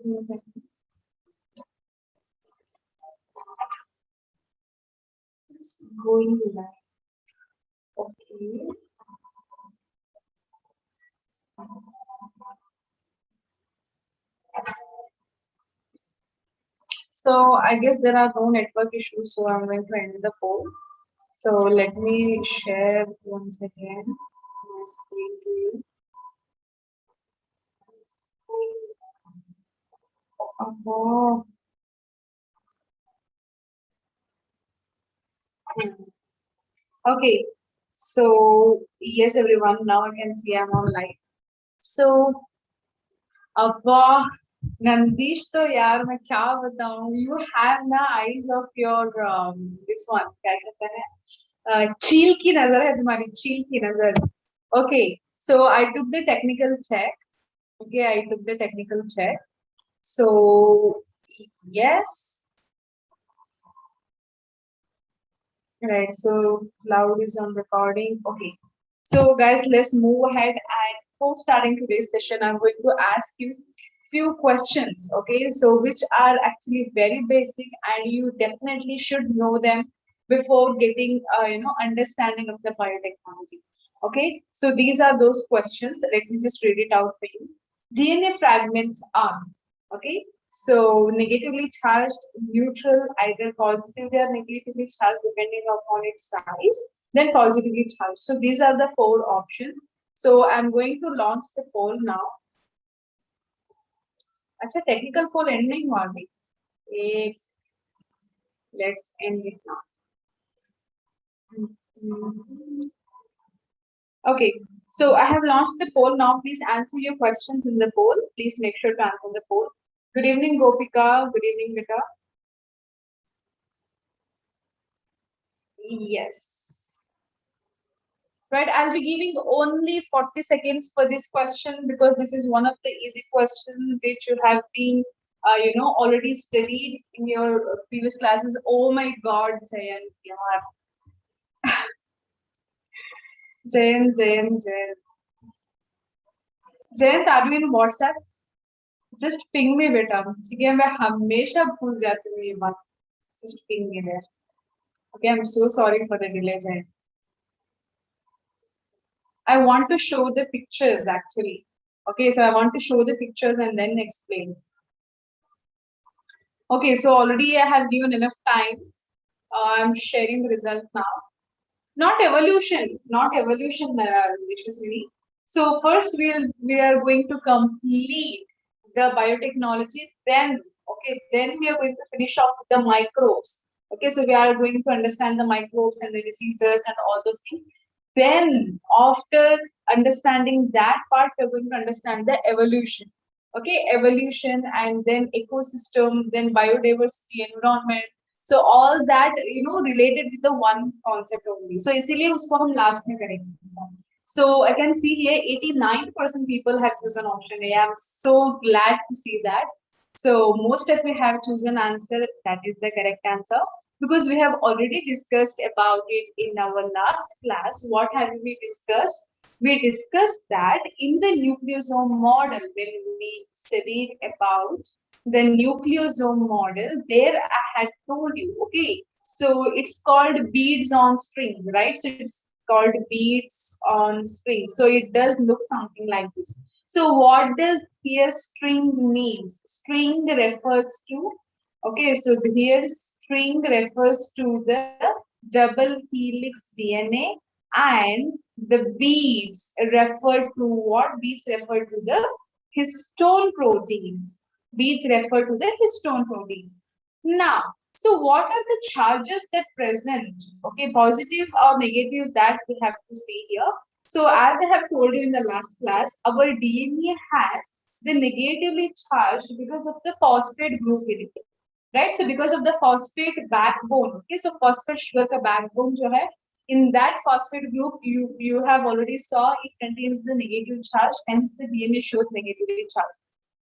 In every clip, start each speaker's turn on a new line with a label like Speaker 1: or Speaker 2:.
Speaker 1: me a second. It's going live. Okay. So I guess there are no network issues, so I'm going to end the poll. So let me share once again my screen to you. Oh. Okay, so yes, everyone, now I can see I'm on live. So, अब्बा नंदीश तो यार मैं क्या बताऊं, you have the eyes of your this one क्या कहते हैं, चील की नजर है तुम्हारी, चील की नजर. Okay, so I took the technical check. Okay, I took the technical check. So yes, right. So cloud is on recording. Okay, so guys, let's move ahead, and before starting today's session, I'm going to ask you few questions. Okay, so which are actually very basic, and you definitely should know them before getting understanding of the biotechnology. Okay, so these are those questions. Let me just read it out for you. DNA fragments are, okay, so negatively charged, neutral, either positively or negatively charged depending upon its size, then positively charged. So these are the four options. So I'm going to launch the poll now. अच्छा, technical poll end नहीं हुआ अभी. Let's end it now. Okay, so I have launched the poll now. Please answer your questions in the poll. Please make sure to answer the poll. Good evening, Gopika. Good evening, Vita. Yes. Right, I'll be giving only 40 seconds for this question because this is one of the easy questions which you have been, already studied in your previous classes. Oh my God, Jayan, Jayan. Jayan, are you in WhatsApp? Just ping me, beta. ठीक है, मैं हमेशा भूल जाती हूँ ये बात. Just ping me there. Okay, I'm so sorry for the delay, Jayan. I want to show the pictures actually. Okay, so I want to show the pictures and then explain. Okay, so already I have given enough time. I'm sharing the result now. Not evolution, Vishwasini. So first we are going to complete the biotechnology. Then we are going to finish off the microbes. Okay, so we are going to understand the microbes and the diseases and all those things. Then after understanding that part, we're going to understand the evolution. Okay, evolution, and then ecosystem, then biodiversity, environment. So all that related with the one concept only. So इसीलिए उसको हम last में करेंगे. So I can see here 89% people have chosen option A. I'm so glad to see that. So most of you have chosen answer that is the correct answer, because we have already discussed about it in our last class. What have we discussed? We discussed that in the nucleosome model, when we studied about the nucleosome model, there I had told you, okay, so it's called beads on strings, right? So it's called beads on strings. So it does look something like this. So what does here string means? String refers to, okay, so here string refers to the double helix DNA, and the beads refer to what? Beads refer to the histone proteins. Beads refer to the histone proteins. Now, so what are the charges that present? Okay, positive or negative, that we have to see here. So as I have told you in the last class, our DNA has the negatively charged because of the phosphate group in it. Right? So because of the phosphate backbone, okay, so phosphate sugar ka backbone jo hai, in that phosphate group, you have already saw it contains the negative charge, hence the DNA shows negatively charged.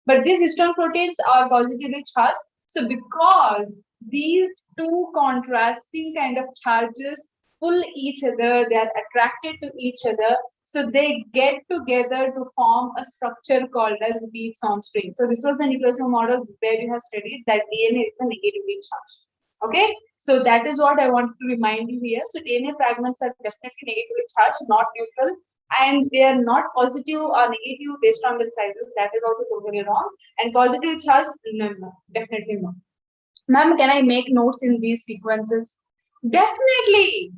Speaker 1: But these histone proteins are positively charged. So because these two contrasting kind of charges pull each other, they are attracted to each other. So they get together to form a structure called as beads on string. So this was the nucleosome model where you have studied that DNA is a negatively charged. Okay, so that is what I want to remind you here. So DNA fragments are definitely negatively charged, not neutral, and they are not positive or negative based on the sizes. That is also totally wrong. And positive charge, no, definitely no. Ma'am, can I make notes in these sequences? Definitely.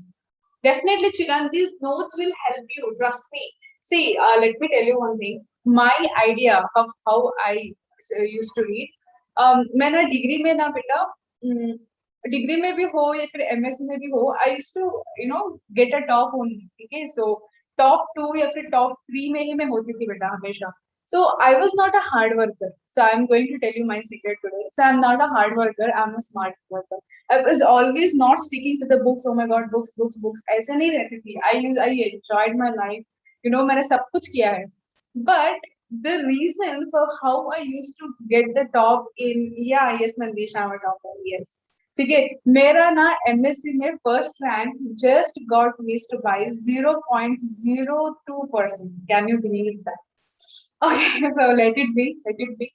Speaker 1: Definitely, Chiran, these notes will help you. Trust me. See, let me tell you one thing. My idea of how I used to read. मैंने degree में ना बेटा degree में भी हो या फिर MSc में भी हो I used to get a top only ठीक है सो टॉप 2 या फिर टॉप 3 में ही मैं होती थी बेटा हमेशा so I was not a hard worker. So I'm going to tell you my secret today. So I'm not a hard worker. I'm a smart worker. I was always not sticking to the books. Oh my God, books, books, books. ऐसे नहीं रहती थी. I enjoyed my life. मैंने सब कुछ किया है. But the reason for how I used to get the top in yes Nandish I'm a topper yes. ठीक है मेरा ना एमएससी में first rank just got missed by 0.02%. Can you believe that? Okay, so let it be, let it be.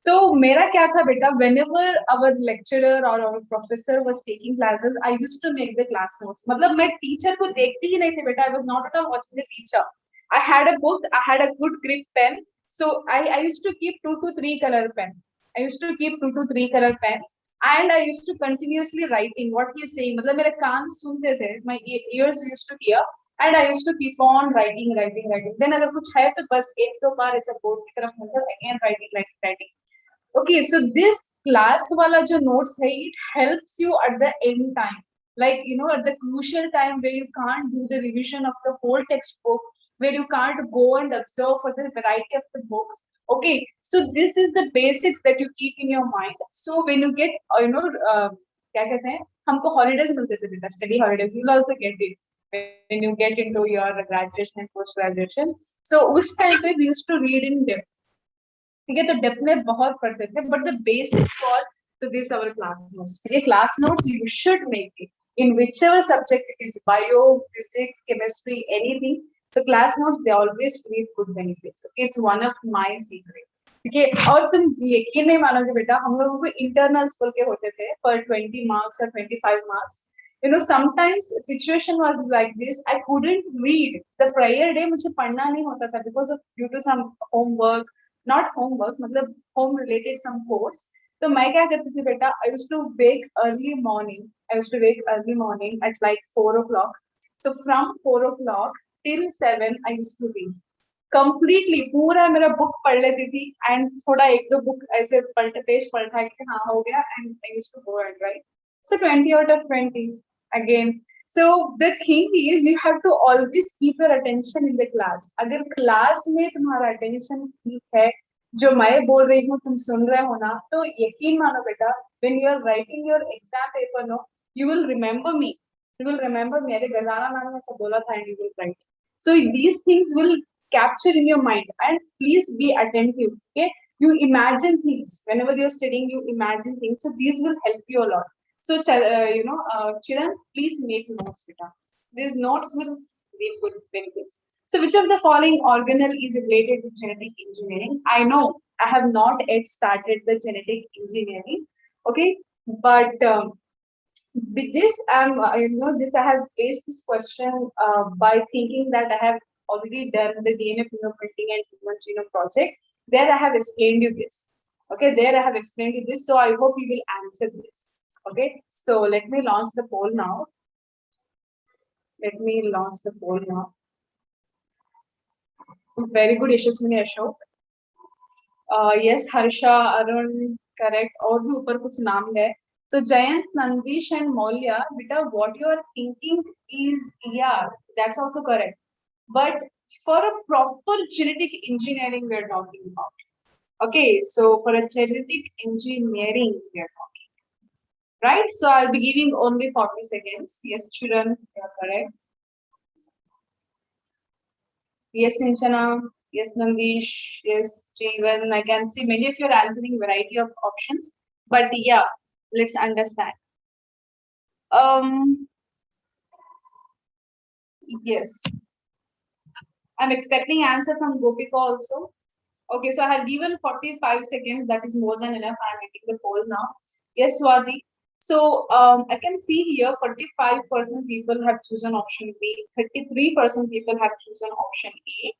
Speaker 1: तो मेरा क्या था बेटा whenever our lecturer or our professor was taking classes I used to make the class notes मतलब मैं teacher को देखती ही नहीं थी बेटा I was not at all watching the teacher. I had a book, I had a good grip pen, so I used to keep 2 to 3 color pen. I used to keep 2 to 3 color pen and I used to continuously writing what he is saying मतलब मेरे कान सुनते थे, my ears used to hear and I used to keep on writing, writing, writing. Then अगर कुछ है तो बस एक दो बार ऐसा बोर्ड की तरफ नजर again writing, writing, writing. Okay, so this class wala jo notes hai, it helps you at the end time. Like, at the crucial time where you can't do the revision of the whole textbook, where you can't go and observe for the variety of the books. Okay, so this is the basics that you keep in your mind. So when you get, क्या कहते हैं हमको holidays मिलते थे बेटा study holidays you'll also get it when you get into your graduation and post graduation. So उस time पे we used to read in depth. ठीक है तो डेप्थ में बहुत पढ़ते थे बट द बेसिक्स वाज तो दिस आवर क्लास नोट्स ये class notes you should make it in whichever subject it is bio physics chemistry anything so class notes they always create good benefits okay it's one of my secret ठीक है और तुम यकीन नहीं मानोगे बेटा हम लोगों को इंटरनल्स बोल के होते थे पर 20 marks or 25 marks sometimes situation was like this I couldn't read the prior day मुझे पढ़ना नहीं होता था because of due to some homework not homework मतलब home related some course तो मैं क्या करती थी बेटा I used to wake early morning at like 4 o'clock so from 4 o'clock till 7 I used to read completely पूरा मेरा बुक पढ़ लेती थी and थोड़ा एक दो बुक ऐसे पेज पलटा के हाँ हो गया and I used to go and write so 20 out of 20 again so the thing is you have to always keep your attention in the class अगर क्लास में तुम्हारा attention ठीक है जो मैं बोल रही हूँ तुम सुन रहे हो ना तो यकीन मानो बेटा when you are writing your exam paper no you will remember me अरे गजाना मैम ने ऐसा बोला था and you will write so these things will capture in your mind and please be attentive okay you imagine things whenever you're studying you imagine things so these will help you a lot so Chiran please make notes beta these notes will be good benefits so which of the following organelle is related to genetic engineering I know I have not yet started the genetic engineering okay but with this this I have faced this question by thinking that I have already done the DNA fingerprinting and human genome project there I have explained you this okay there I have explained you this so I hope you will answer this okay so let me launch the poll now very good Yashaswini Ashok yes Harsha Arun correct और भी ऊपर कुछ नाम है so Jayant, Nandish and Maulya, beta, what you are thinking is, yeah, that's also correct. But for a proper genetic engineering, we are talking about. Okay, so for a genetic engineering, we are talking. Right? So I'll be giving only 40 seconds. Yes, Chiran, you are correct. Yes, Sinchana. Yes, Nandish. Yes, Jeevan. I can see many of you are answering variety of options. But yeah, let's understand. Yes. I'm expecting answer from Gopika also. Okay, so I have given 45 seconds. That is more than enough. I'm making the poll now. Yes, Swati. So I can see here 45% people have chosen option B, 33% people have chosen option A,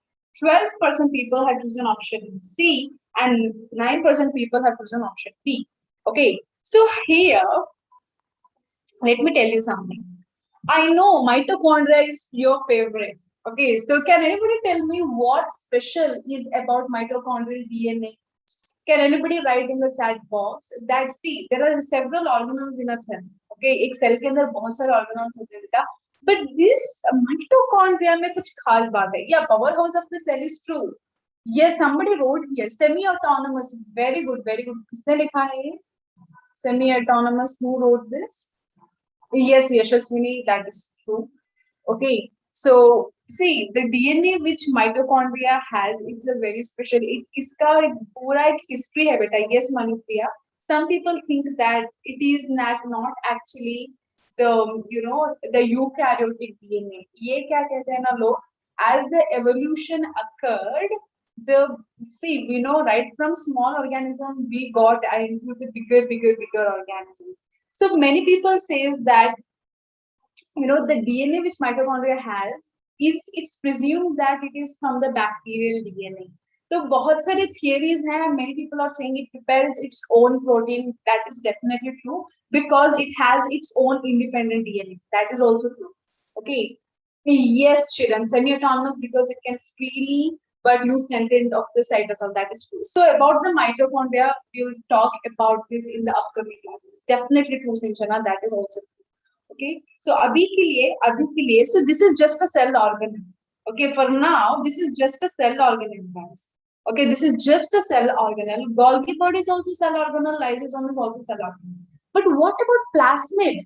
Speaker 1: 12% people have chosen option C, and 9% people have chosen option B. Okay, so here, let me tell you something. I know mitochondria is your favorite. Okay, so can anybody tell me what special is about mitochondrial DNA? Can anybody write in the chat box that see there are several organelles in a cell. Okay, एक cell के अंदर बहुत सारे organelles होते हैं बेटा. But this mitochondria में कुछ खास बात है. Yeah, powerhouse of the cell is true. Yes, somebody wrote here semi-autonomous. Very good, very good. किसने लिखा है ये? Semi-autonomous. Who wrote this? Yes, Yashaswini, that is true. Okay, so see the DNA which mitochondria has, it's a very special. It iska pura ek history hai beta. Yes, Manupriya. Some people think that it is not actually the the eukaryotic DNA. ये क्या कहते हैं ना लोग? As the evolution occurred, the see we know right from small organism we got into the bigger organism. So many people says that the DNA which mitochondria has is it's presumed that it is from the bacterial DNA. So बहुत सारे theories हैं. Many people are saying it prepares its own protein. That is definitely true because it has its own independent DNA. That is also true. Okay. Yes, Shiran, semi-autonomous because it can freely but use content of the cytosol. That is true. So about the mitochondria, we'll talk about this in the upcoming classes. Definitely true, Sinchana. That is also true. Okay, so abhi ke liye, so this is just a cell organelle. Okay, for now, this is just a cell organelle, guys. Okay, this is just a cell organelle. Golgi body is also cell organelle, lysosome is also cell organelle. But what about plasmid?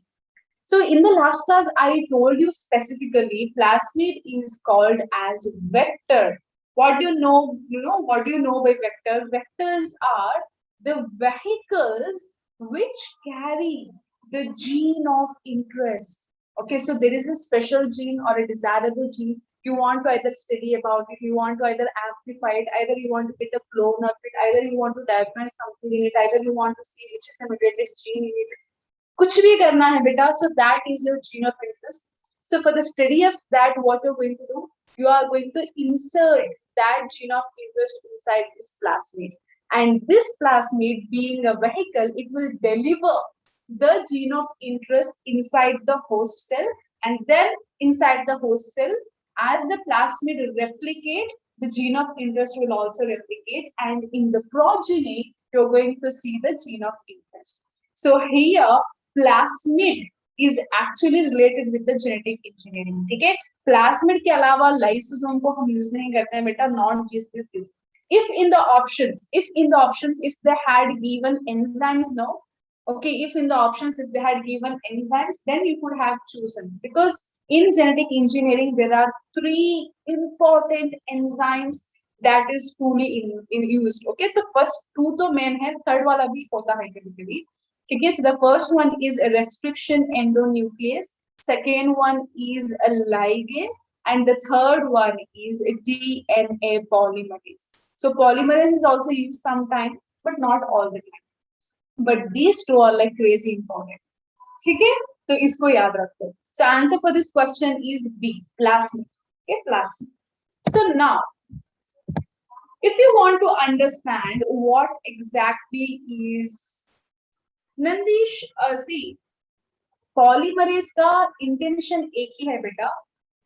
Speaker 1: So in the last class, I told you specifically, plasmid is called as vector. What do you know? What do you know by vector? Vectors are the vehicles which carry the gene of interest. Okay, so there is a special gene or a desirable gene. You want to either study about it, you want to either amplify it, either you want to get a clone of it, either you want to diagnose something in it, either you want to see which is a mutated gene in it. कुछ भी करना है बेटा, so that is your gene of interest. So for the study of that, what you're going to do, you are going to insert that gene of interest inside this plasmid. And this plasmid being a vehicle, it will deliver the gene of interest inside the host cell, and then inside the host cell, as the plasmid replicate, the gene of interest will also replicate, and in the progeny, you're going to see the gene of interest. So here, plasmid is actually related with the genetic engineering. ठीक है, plasmid के अलावा lysosome को हम use नहीं करते हैं बेटा, not this. If in the options, if they had given enzymes, no. Okay, if in the options, if they had given enzymes, then you could have chosen, because in genetic engineering there are 3 important enzymes that is fully in used. Okay, the first 2 तो main है, third वाला भी होता है कभी-कभी. Okay, so the first one is a restriction endonuclease, second one is a ligase, and the third one is a DNA polymerase. So polymerase is also used sometime, but not all the time. But these 2 are like crazy important. Okay, so isko yaad rakho. So answer for this question is B, plasmid. Okay, plasmid. So now, if you want to understand what exactly is Nandish, see, polymerase का intention एक ही है बेटा,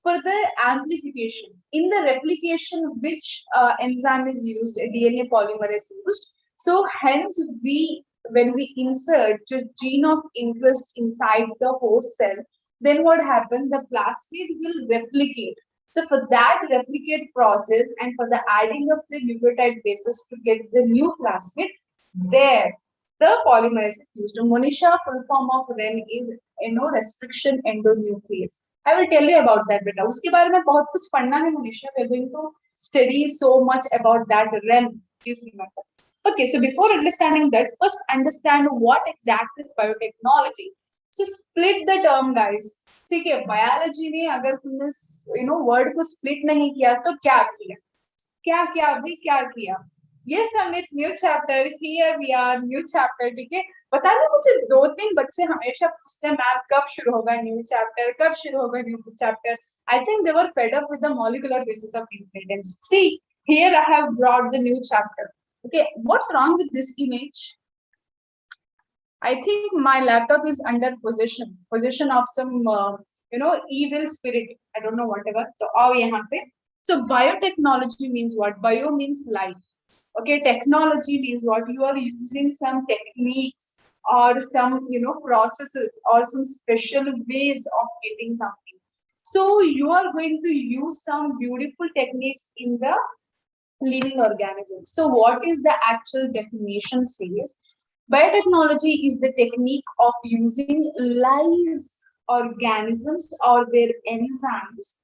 Speaker 1: for the amplification. In the replication, which enzyme is used, DNA polymerase used. So hence when we insert just gene of interest inside the host cell, then what happens? The plasmid will replicate. So for that replicate process and for the adding of the nucleotide bases to get the new plasmid, there the polymerase is used. Monisha, full form of REN is restriction endonuclease. I will tell you about that beta. उसके बारे में बहुत कुछ पढ़ना है Monisha. We are going to study so much about that REN. Please remember. Okay, so before understanding that, first understand what exactly is biotechnology. So split the term, guys. ठीक है, biology में अगर तुमने word को split नहीं किया तो क्या किया? क्या क्या अभी क्या किया? Yes, Amit, new chapter. Here we are, new chapter. ठीक है, पता नहीं मुझे 2-3 बच्चे हमेशा पूछते हैं मैम कब शुरू होगा न्यू चैप्टर, कब शुरू होगा new chapter. I think they were fed up with the molecular basis of inheritance. See, here I have brought the new chapter. Okay, what's wrong with this image? I think my laptop is under possession of some evil spirit. I don't know whatever. So आओ यहाँ पे. So biotechnology means what? Bio means life. Okay, technology means what? You are using some techniques or some processes or some special ways of getting something. So you are going to use some beautiful techniques in the living organisms. So what is the actual definition says? Biotechnology is the technique of using live organisms or their enzymes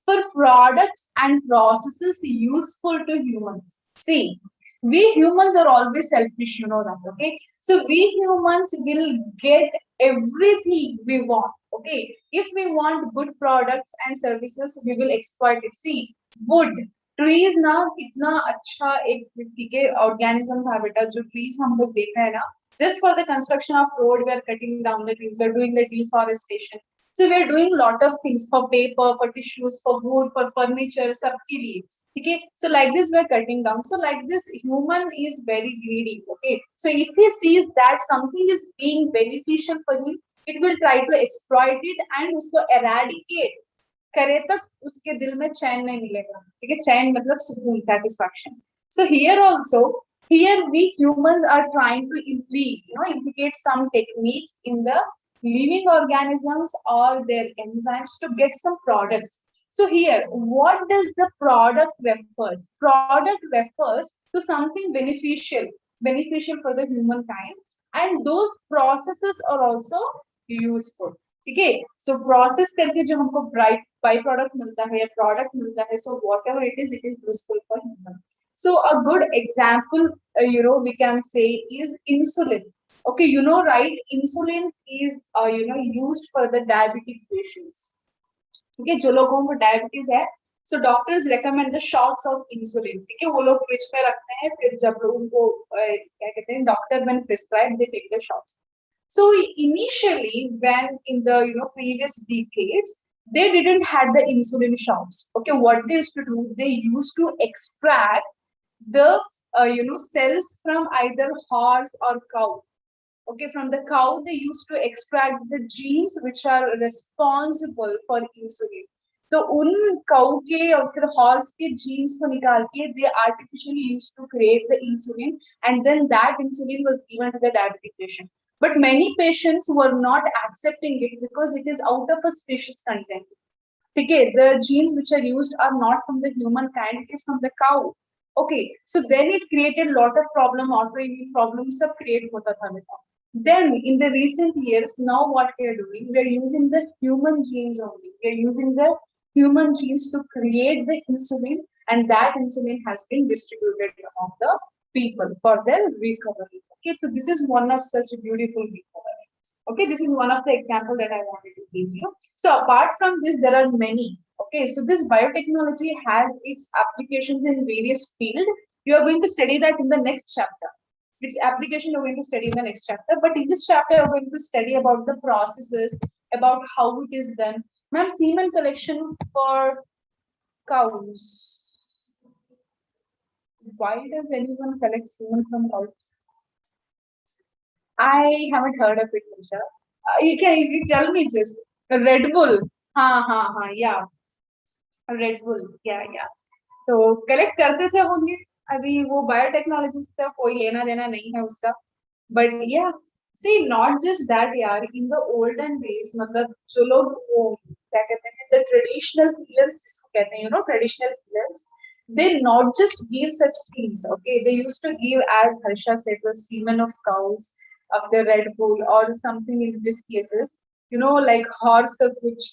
Speaker 1: for products and processes useful to humans. See, we humans are always selfish, you know that, okay? So we humans will get everything we want, okay? If we want good products and services, we will exploit it. See, wood, trees ना कितना अच्छा एक मिट्टी के organism था बेटा. जो trees हम लोग देख रहे हैं ना, just for the construction of road we are cutting down the trees, we are doing the deforestation. So we are doing lot of things for paper, for tissues, for wood, for furniture, सबके लिए. Okay, so like this we are cutting down. So like this human is very greedy. Okay, so if he sees that something is being beneficial for him, it will try to exploit it and उसको eradicate करे तक उसके दिल में चैन नहीं मिलेगा. ठीक है, चैन मतलब सुकून, satisfaction. So here also, here we humans are trying to implicate some techniques in the living organisms or their enzymes to get some products. So here, what does the product refers? Product refers to something beneficial for the humankind, and those processes are also useful. ठीक है, so process करके जो हमको by product मिलता है या product मिलता है, so what ever it is useful for human. So a good example we can say is insulin. Okay, right, insulin is used for the diabetic patients. Okay, जो लोगों को डायबिटीज है, so doctors recommend the shots of insulin. ठीक है, वो लोग fridge में रखते हैं, फिर जब उनको क्या कहते हैं doctor when prescribe they take the shots. So initially, when in the previous decades, they didn't had the insulin shots. Okay, what they used to do, they used to extract the cells from either horse or cow. Okay, from the cow they used to extract the genes which are responsible for insulin. तो उन cow के और फिर horse के genes को निकाल के they artificially used to create the insulin, and then that insulin was given to the diabetic patient. But many patients were not accepting it because it is out of a species content. Okay, the genes which are used are not from the human kind, it is from the cow. Okay, so then it created a lot of problem, autoimmune problems सब create होता था बेटा. Then in the recent years, now what we are doing, we are using the human genes only. We are using the human genes to create the insulin, and that insulin has been distributed among the people for their recovery. Okay, so this is one of such beautiful recovery. Okay, this is one of the example that I wanted to give you. So apart from this, there are many. Okay, so this biotechnology has its applications in various fields. You are going to study that in the next chapter. Its application we're going to study in the next chapter. But in this chapter, we're going to study about the processes, about how it is done. Ma'am, semen collection for cows. Why does anyone collect semen from cows? I haven't heard of it, Nisha. You tell me just. Red Bull. Yeah. Red Bull. Yeah. तो collect करते थे होंगे. अभी वो biotechnology से कोई लेना देना नहीं है उसका. बट या सी नॉट जस्ट दैट यार, इन द ओल्डन डेज मतलब जो लोग वो क्या कहते हैं द ट्रेडिशनल हीलर्स जिसको कहते हैं traditional healers, they not just give such things. Okay, they used to give, as Harsha said, the semen of cows, of the Red Bull or something in these cases, like horse which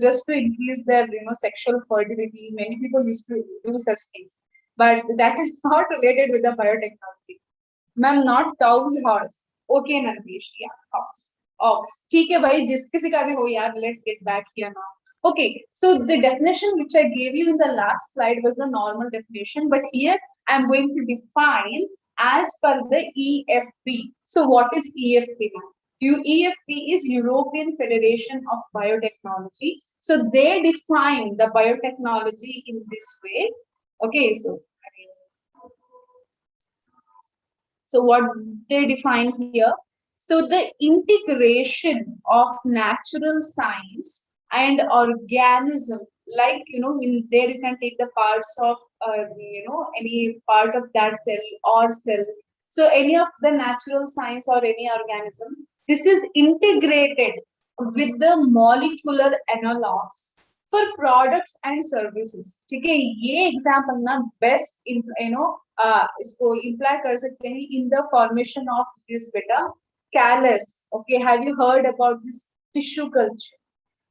Speaker 1: just to increase their sexual fertility. Many people used to do such things, but that is not related with the biotechnology. Ma'am, not cows, horse. Okay, Nandesh, yeah, horse. ox. ठीक है भाई, जिस किसी का भी हो यार. Let's get back here now. Okay, so the definition which I gave you in the last slide was the normal definition, but here I'm going to define as per the EFP. So what is EFP now? EFP is European Federation of Biotechnology. So they define the biotechnology in this way. Okay, so what they define here, so the integration of natural science and organism, like in there you can take the parts of any part of that cell or cell. So any of the natural science or any organism, this is integrated with the molecular analogs for products and services. ठीक है, ये example ना best इसको imply कर सकते हैं in the formation of this beta callus. Okay, have you heard about this tissue culture?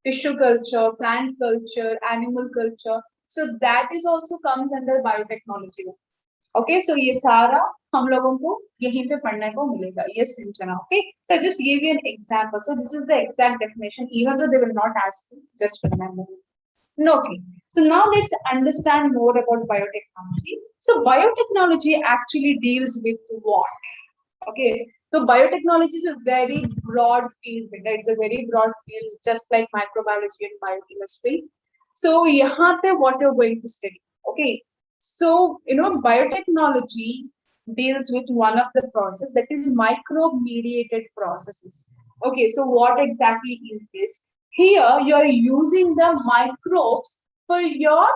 Speaker 1: Tissue culture, plant culture, animal culture. So that is also comes under biotechnology. Okay, so ये सारा हम लोगों को यहीं पे पढ़ने को मिलेगा, ये सिंचना. Okay, so I just give you an example. So this is the exact definition, even though they will not ask you, just remember. No, okay. So now let's understand more about biotechnology. So biotechnology actually deals with what? Okay, so biotechnology is a very broad field. It's a very broad field, just like microbiology and biochemistry. So यहाँ पे what you're going to study. Okay, so biotechnology deals with one of the process, that is microbe mediated processes. Okay, so what exactly is this? Here you are using the microbes for your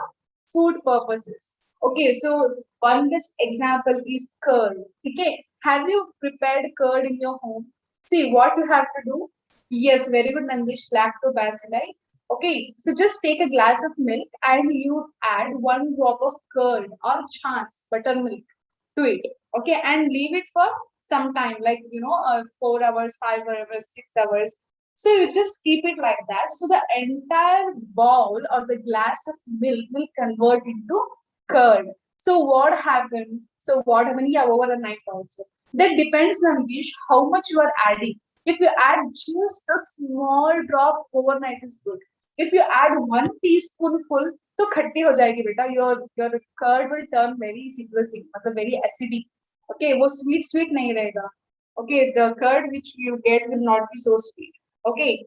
Speaker 1: food purposes. Okay, so one best example is curd. Okay, have you prepared curd in your home? See what you have to do. Yes, very good, Nandish. Lactobacilli. Okay, so just take a glass of milk and you add 1 drop of curd or chance buttermilk to it. Okay, and leave it for some time, like 4 hours, 5 hours, 6 hours. So you just keep it like that. So the entire bowl or the glass of milk will convert into curd. So what happened? So what happened? Yeah, over a night also. That depends on dish, how much you are adding. If you add just a small drop, overnight is good. If you add 1 teaspoonful, तो खट्टी हो जाएगी बेटा. Your curd will turn very citrusy, मतलब very acidic. Okay, वो sweet नहीं रहेगा. Okay, the curd which you get will not be so sweet. Okay,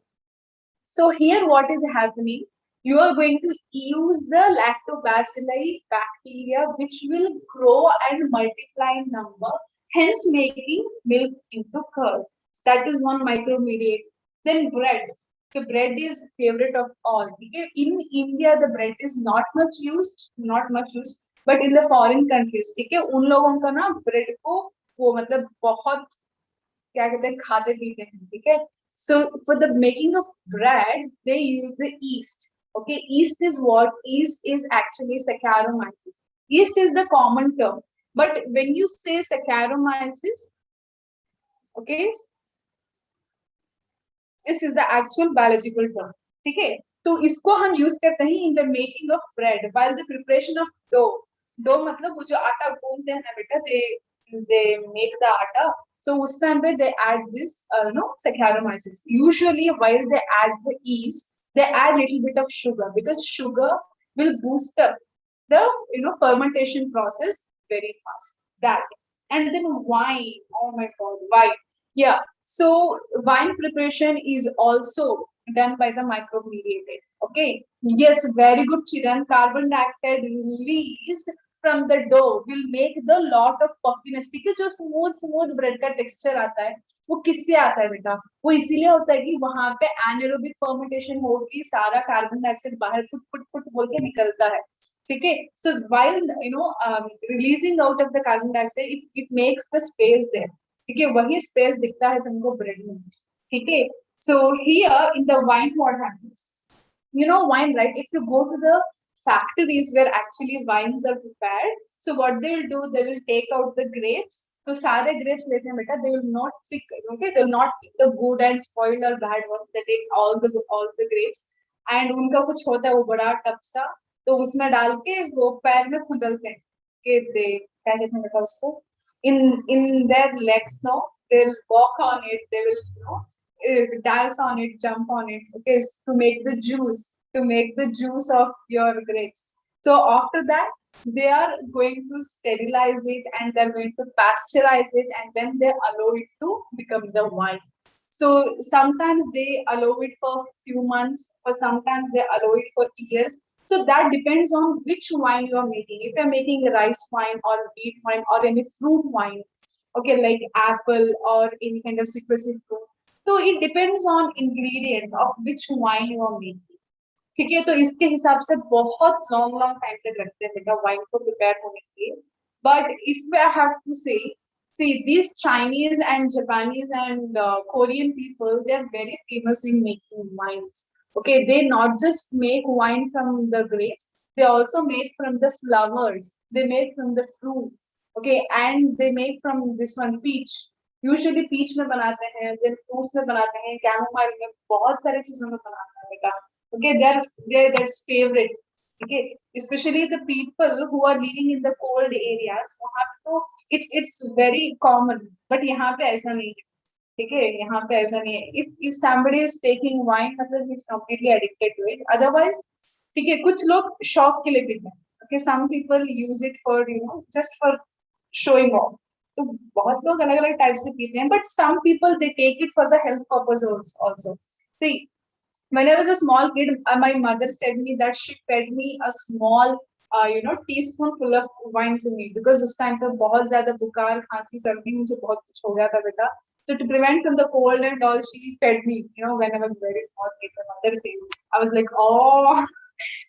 Speaker 1: so here what is happening? You are going to use the lactobacilli bacteria which will grow and multiply in number, hence making milk into curd. That is one micromediate. Then bread. So bread is favorite of all. Okay? In India, the bread is not much used, but in the foreign countries, ठीक है, उन लोगों का ना bread को वो मतलब बहुत क्या कहते हैं, खाते पीते हैं, ठीक है. So for the making of bread, they use the yeast. Okay, yeast is what? Yeast is actually Saccharomyces. Yeast is the common term, but when you say Saccharomyces, okay, this is the actual biological term. ठीक है, तो इसको हम use करते हैं in the making of bread, while the preparation of dough. Dough मतलब वो जो आटा गूंथते हैं ना बेटा, they make the आटा. So उस time पे they add this Saccharomyces. Usually while they add the yeast, they add little bit of sugar, because sugar will boost up the fermentation process very fast. That. And then wine. Oh my god, wine. Yeah. So wine preparation is also done by the micromediated. Okay. Yes, very good, Chiran. Carbon dioxide released from the dough will make the lot of puffiness. ठीक है, जो smooth bread का texture आता है, वो किससे आता है बेटा? वो इसीलिए होता है कि वहां पे anaerobic fermentation होगी, सारा कार्बन डाइऑक्साइड बाहर पुट बोल के निकलता है. ठीक है, so while releasing out of the carbon dioxide, it makes the space there. ठीक है, वही space दिखता है तुमको bread में. ठीक है, so here in the wine what happens? Wine, right? If you go to the factories where actually wines are prepared, so what they will do, they will take out the grapes. So सारे grapes लेते हैं बेटा, they will not pick, okay, they will not pick the good and spoiled or bad ones. They take all the grapes, and उनका कुछ होता है वो बड़ा टब सा, तो उसमें डाल के वो पैर में खुदलते हैं कि they क्या कहते हैं बेटा उसको, in their legs, no, they'll walk on it, they will dance on it, jump on it, okay, to make the juice of your grapes. So after that, they are going to sterilize it and they're going to pasteurize it and then they allow it to become the wine. So sometimes they allow it for few months, or sometimes they allow it for years. So that depends on which wine you are making. If you're making a rice wine or wheat wine or any fruit wine, okay, like apple or any kind of citrusy fruit. So it depends on ingredient of which wine you are making. ठीक है, तो इसके हिसाब से बहुत long long time तक लगते हैं बेटा वाइन को प्रिपेयर होने के लिए. But if I have to say, see these Chinese and Japanese and Korean people, they are very famous in making wines. Okay, they not just make wine from the grapes, they also make from the flowers, they make from the fruits. Okay, and they make from this one peach. Usually peach में बनाते हैं, then fruits में बनाते हैं, chamomile में बहुत सारे चीजों में बनाते हैं बेटा. Okay, they're that's favorite. Okay, especially the people who are living in the cold areas, वहाँ पे तो it's very common. But यहाँ पे ऐसा नहीं है. ठीक है, यहाँ पे ऐसा नहीं है. If somebody is taking wine, मतलब he's completely addicted to it. Otherwise, ठीक है, कुछ लोग शौक के लिए पीते हैं. Okay, some people use it for just for showing off. तो बहुत लोग अलग अलग टाइप से पीते हैं. But some people they take it for the health purpose also. See, when I was a small kid, my mother said me that she fed me a small, teaspoonful of wine to me because उस time पे बहुत ज़्यादा बुखार, खांसी, सर्दी मुझे बहुत कुछ हो गया था बेटा. So to prevent from the cold and all, she fed me. When I was very small kid, my mother says, I was like, oh,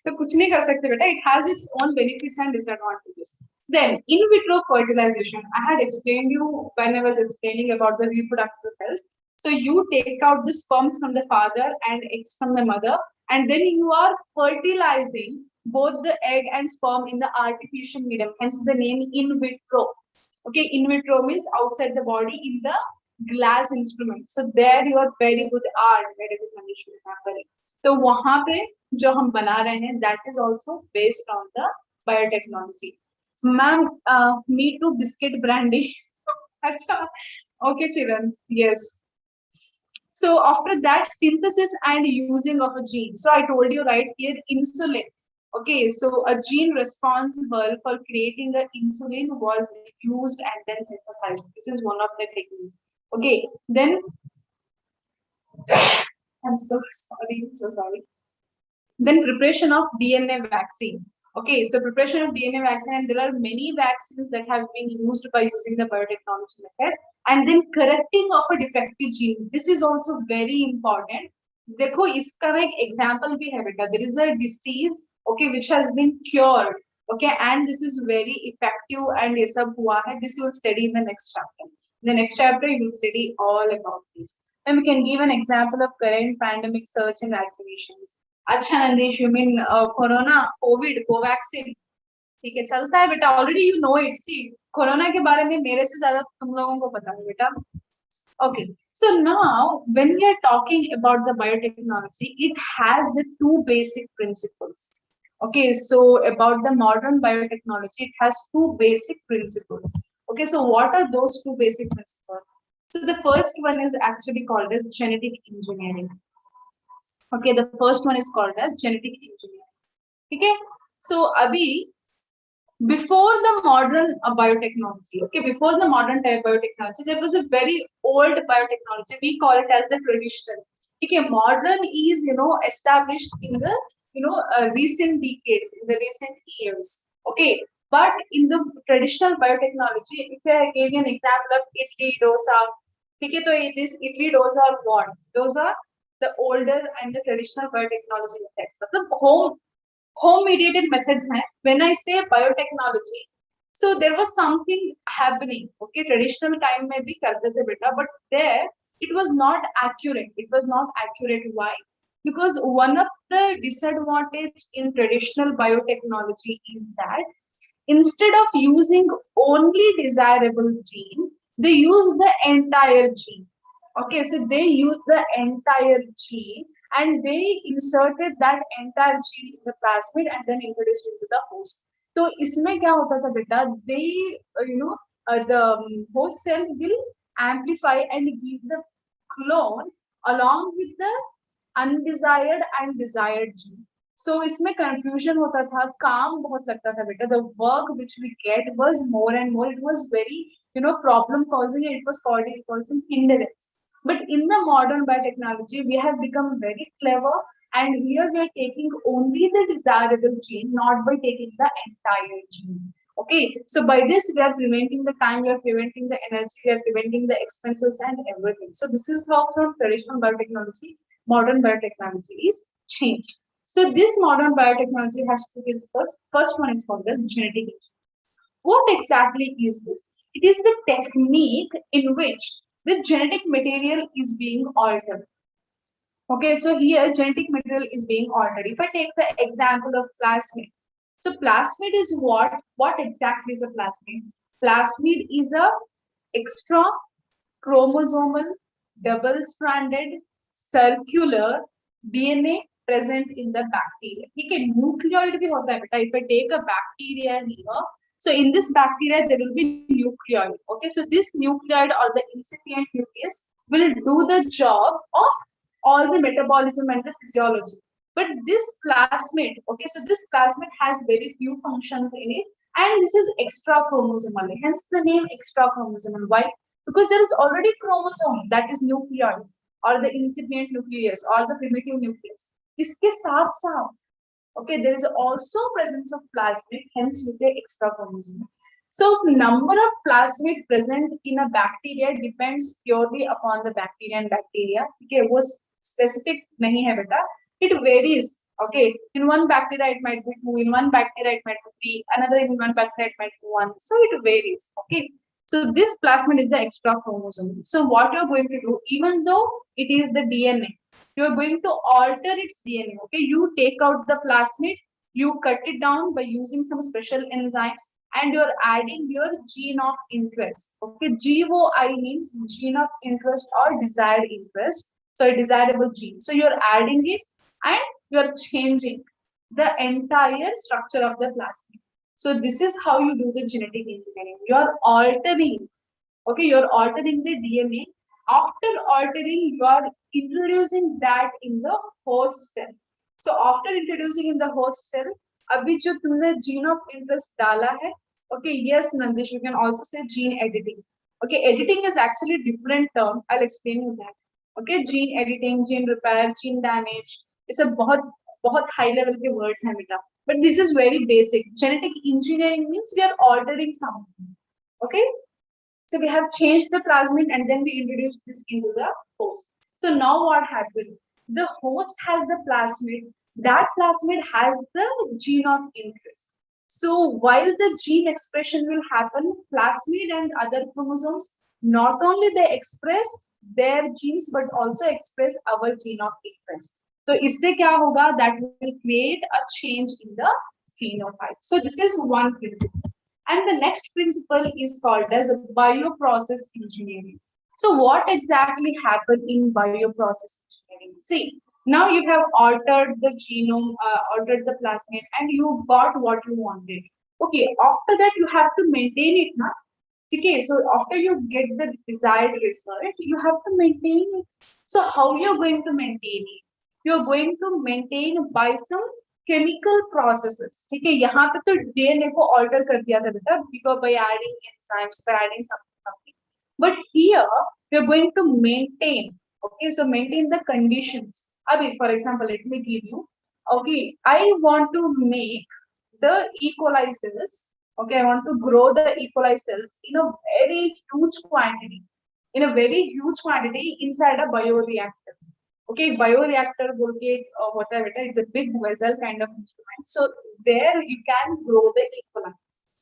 Speaker 1: तो कुछ नहीं कर सकते बेटा. It has its own benefits and disadvantages. Then in vitro fertilization, I had explained you when I was explaining about the reproductive health. So you take out the sperms from the father and eggs from the mother, and then you are fertilizing both the egg and sperm in the artificial medium. Hence the name in vitro. Okay, in vitro means outside the body in the glass instrument. So there you are very good art, very good condition happening. तो वहाँ पे जो हम बना रहे हैं, that is also based on the biotechnology. Ma'am, me too biscuit brandy. अच्छा, okay, Chiran. Yes. So after that, synthesis and using of a gene. So I told you right here, insulin. Okay, so a gene responsible for creating the insulin was used and then synthesized. This is one of the techniques. Okay, then I'm so sorry. Then preparation of DNA vaccine. Okay, so preparation of DNA vaccine, and there are many vaccines that have been used by using the biotechnology method. And then correcting of a defective gene. This is also very important. देखो इसका एक example भी है बेटा. There is a disease, okay, which has been cured, okay, and this is very effective and ये सब हुआ है. This you will study in the next chapter. In the next chapter, you will study all about this. And we can give an example of current pandemic search and vaccinations. अच्छा Nandesh, you mean corona, Covid, Covaxin. ठीक है, चलता है बेटा. Already you know it. See corona के बारे में मेरे से ज्यादा तुम लोगों को पता है बेटा. Okay, so now when we are talking about the biotechnology, it has the two basic principles. Okay, so about the modern biotechnology, it has two basic principles. Okay, so what are those two basic principles? So the first one is actually called as genetic engineering. Okay, the first one is called as genetic engineering. Okay, so abhi before the modern biotechnology, okay, before the modern type biotechnology, there was a very old biotechnology. We call it as the traditional. Okay, modern is established in the recent decades, in the recent years. Okay, but in the traditional biotechnology, if I gave you an example of idli dosa, okay, so this idli dosa are what? Those are the older and the traditional biotechnology methods. But the home mediated methods hai. When I say biotechnology, so there was something happening. Okay, traditional time mein bhi karte the beta, but there it was not accurate. It was not accurate. Why? Because one of the disadvantage in traditional biotechnology is that instead of using only desirable gene, they use the entire gene. Okay, so they use the entire gene and they inserted that entire gene in the plasmid and then introduced into the host. So इसमें क्या होता था बेटा? They the host cell will amplify and give the clone along with the undesired and desired gene. So इसमें confusion होता था, काम बहुत लगता था बेटा. The work which we get was more and more. It was very, problem causing. It was causing hindrance. But in the modern biotechnology, we have become very clever, and here we are taking only the desirable gene, not by taking the entire gene. Okay, so by this we are preventing the time, we are preventing the energy, we are preventing the expenses and everything. So this is how from traditional biotechnology, modern biotechnology is changed. So this modern biotechnology has two principles. First one is called as genetic engineering. What exactly is this? It is the technique in which the genetic material is being altered. Okay, so here genetic material is being altered. If I take the example of plasmid, so plasmid is what? What exactly is a plasmid? Plasmid is a extra chromosomal, double-stranded, circular DNA present in the bacteria. ठीक है, nucleoid भी होता है बेटा. If I take a bacteria here, so in this bacteria there will be nucleoid. Okay, so this nucleoid or the incipient nucleus will do the job of all the metabolism and the physiology. But this plasmid, okay, so this plasmid has very few functions in it, and this is extra chromosomal. Hence the name extra chromosomal. Why? Because there is already chromosome, that is nucleoid or the incipient nucleus or the primitive nucleus. इसके साथ साथ, okay, there is also presence of plasmid, hence we say extra chromosome. So number of plasmid present in a bacteria depends purely upon the bacteria and bacteria. Okay, वो specific नहीं है बेटा. It varies. Okay, in one bacteria it might be 2, in one bacteria it might be 3, another in one bacteria it might be 1. So it varies. Okay. So this plasmid is the extra chromosome. So what you're going to do, even though it is the DNA, you're going to alter its DNA. Okay, you take out the plasmid, you cut it down by using some special enzymes, and you're adding your gene of interest. Okay, GOI means gene of interest or desired interest. So a desirable gene. So you're adding it and you're changing the entire structure of the plasmid. So this is how you do the genetic engineering. You're altering, okay, you're altering the DNA. After altering, you are introducing that in the host cell. So after introducing in the host cell, अभी जो तुमने gene of interest डाला है, okay, yes, Nandish, you can also say gene editing. Okay, editing is actually a different term. I'll explain you that. Okay, gene editing, gene repair, gene damage. It's a बहुत high level के words हैं बेटा. But this is very basic. Genetic engineering means we are altering something. Okay, so we have changed the plasmid and then we introduced this into the host. So now what happened? The host has the plasmid. That plasmid has the gene of interest. So while the gene expression will happen, plasmid and other chromosomes not only they express their genes but also express our gene of interest. So इससे क्या होगा? That will create a change in the phenotype. So this is one principle. And the next principle is called as bioprocess engineering. So what exactly happened in bioprocess engineering? See, now you have altered the genome, altered the plasmid, and you got what you wanted. Okay, after that you have to maintain it, na? Okay, so after you get the desired result, you have to maintain it. So how you're going to maintain it? You're going to maintain by some chemical processes. ठीक है, यहाँ पे तो DNA को alter कर दिया था बेटा, because by adding enzymes, by adding something. But here we are going to maintain. Okay, so maintain the conditions. Abhi, for example, let me give you. Okay, I want to make the E. coli cells. Okay, I want to grow the E. coli cells in a very huge quantity. In a very huge quantity inside a bioreactor. Okay, bioreactor बोल के होता है बेटा, it's a big vessel kind of instrument. So there you can grow the E. coli.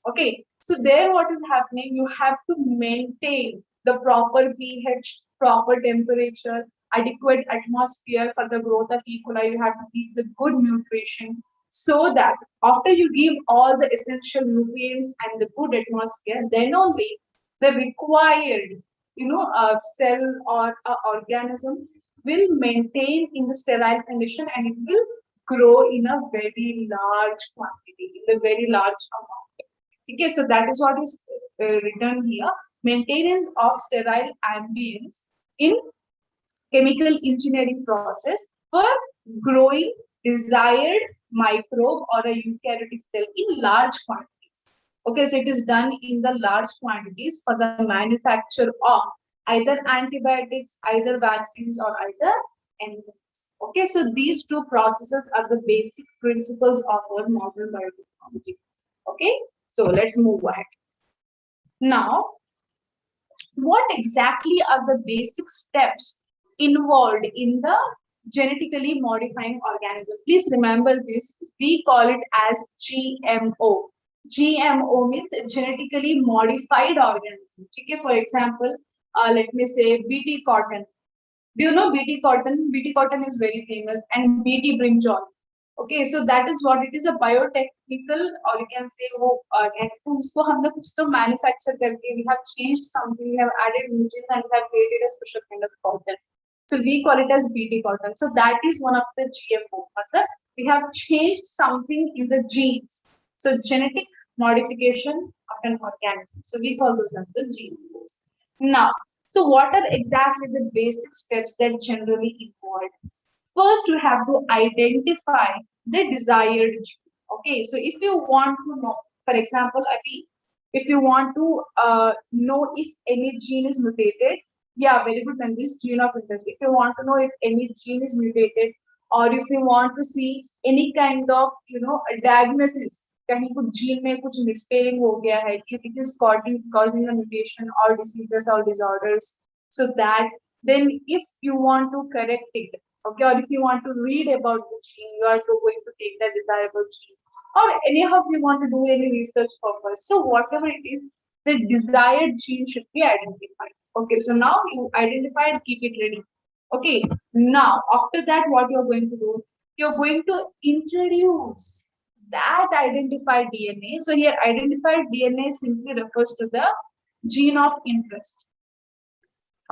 Speaker 1: Okay, so there what is happening? You have to maintain the proper pH, proper temperature, adequate atmosphere for the growth of E. coli. You have to give the good nutrition so that after you give all the essential nutrients and the good atmosphere, then only the required, cell or organism will maintain in the sterile condition and it will grow in a very large quantity, in a very large amount. Okay, so that is what is written here. Maintenance of sterile ambience in chemical engineering process for growing desired microbe or a eukaryotic cell in large quantities. Okay, so it is done in the large quantities for the manufacture of either antibiotics, either vaccines, or either enzymes. Okay, so these two processes are the basic principles of our modern biotechnology. Okay, so let's move ahead. Now, what exactly are the basic steps involved in the genetically modifying organism? Please remember this. We call it as GMO. GMO means genetically modified organism. Okay, for example, let me say BT cotton. Do you know BT cotton? BT cotton is very famous, and BT brinjal. Okay, so that is what it is, a biotechnical, or you can say वो उसको हमने कुछ तो manufacture करके we have changed something, we have added nutrients and we have created a special kind of cotton. So we call it as BT cotton. So that is one of the GMO. मतलब we have changed something in the genes. So genetic modification of an organism. So we call those as the GMOs. Now, so what are exactly the basic steps that generally involved? First, we have to identify the desired gene. Okay, so if you want to know, for example, if you want to know if any gene is mutated, yeah, very good, then this gene of interest. If you want to know if any gene is mutated, or if you want to see any kind of, a diagnosis, कहीं कुछ gene में कुछ misspelling हो गया है, it is causing a mutation or diseases or disorders, so that then if you want to correct it, okay, or if you want to read about the gene, you are going to take the desirable gene, or anyhow you want to do any research purpose. So whatever it is, the desired gene should be identified. Okay, so now you identified, keep it ready. Okay, now after that, what you're going to do? You're going to introduce that identified DNA. So here, identified DNA simply refers to the gene of interest.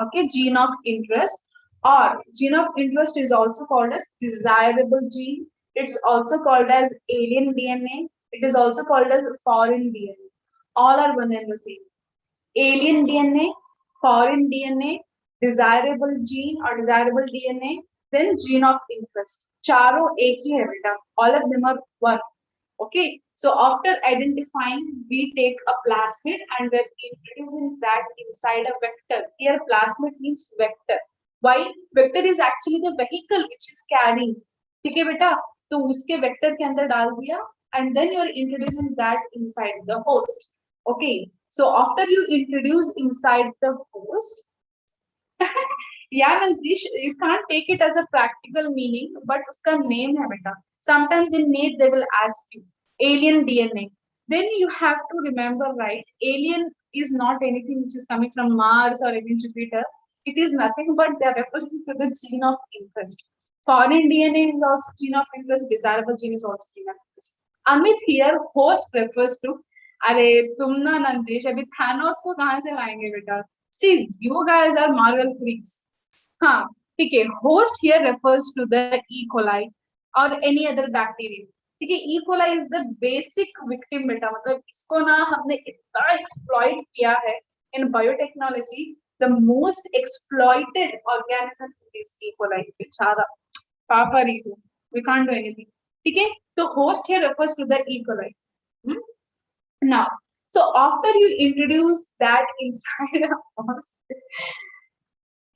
Speaker 1: Okay, gene of interest, or gene of interest is also called as desirable gene. It's also called as alien DNA. It is also called as foreign DNA. All are one and the same. Alien DNA, foreign DNA, desirable gene or desirable DNA, then gene of interest. चारों एक ही है बेटा. All of them are one. Okay, so after identifying, we take a plasmid and we're introducing that inside a vector. Here, plasmid means vector. Why? Vector is actually the vehicle which is carrying. ठीक है बेटा? तो उसके vector के अंदर डाल दिया, and then you're introducing that inside the host. Okay, so after you introduce inside the host, yeah, Nandish, you can't take it as a practical meaning, but uska name hai beta. Sometimes in NEET they will ask you alien DNA. Then you have to remember, right? Alien is not anything which is coming from Mars or even Jupiter. It is nothing but they are referring to the gene of interest. Foreign DNA is also gene of interest. Desirable gene is also gene of interest. Amit here, host refers to. अरे तुम ना नंदीश अभी Thanos को कहाँ से लाएंगे बेटा? See, you guys are Marvel freaks. हाँ, ठीक है. Host here refers to the E. coli or any other bacteria. ठीक है, E. coli is the basic victim बेटा. मतलब इसको ना हमने इतना exploit किया है in biotechnology. The most exploited organism is E. coli. बेचारा, पापा Ritu. We can't do anything. ठीक है, तो host here refers to the E. coli. Now, so after you introduce that inside a host,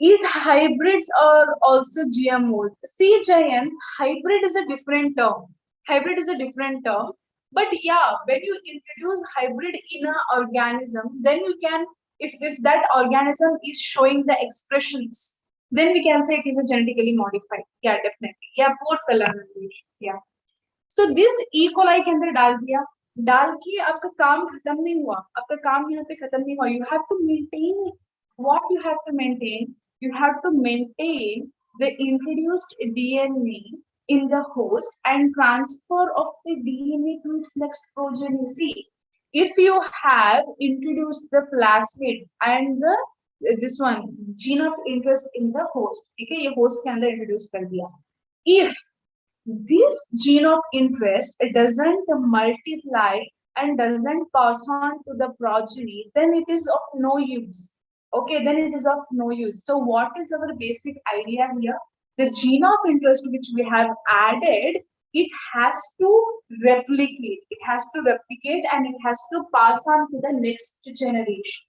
Speaker 1: is hybrids or also GMOs? See, Jayan, hybrid is a different term. Hybrid is a different term. But yeah, when you introduce hybrid in an organism, then you can, if that organism is showing the expressions, then we can say it is a genetically modified. Yeah, definitely. Yeah, poor fella. Yeah. So this E. coli के अंदर डाल दिया, डाल के आपका काम खत्म नहीं हुआ, आपका काम यहाँ पे खत्म नहीं हुआ. You have to maintain it. What you have to maintain? You have to maintain the introduced DNA in the host and transfer of the DNA to its next progeny. See, if you have introduced the plasmid and the this one gene of interest in the host, ठीक है, ये host के अंदर introduce कर दिया. If this gene of interest doesn't multiply and doesn't pass on to the progeny, then it is of no use. okay, then it is of no use. So what is our basic idea here? The gene of interest which we have added, it has to replicate. It has to replicate and it has to pass on to the next generation.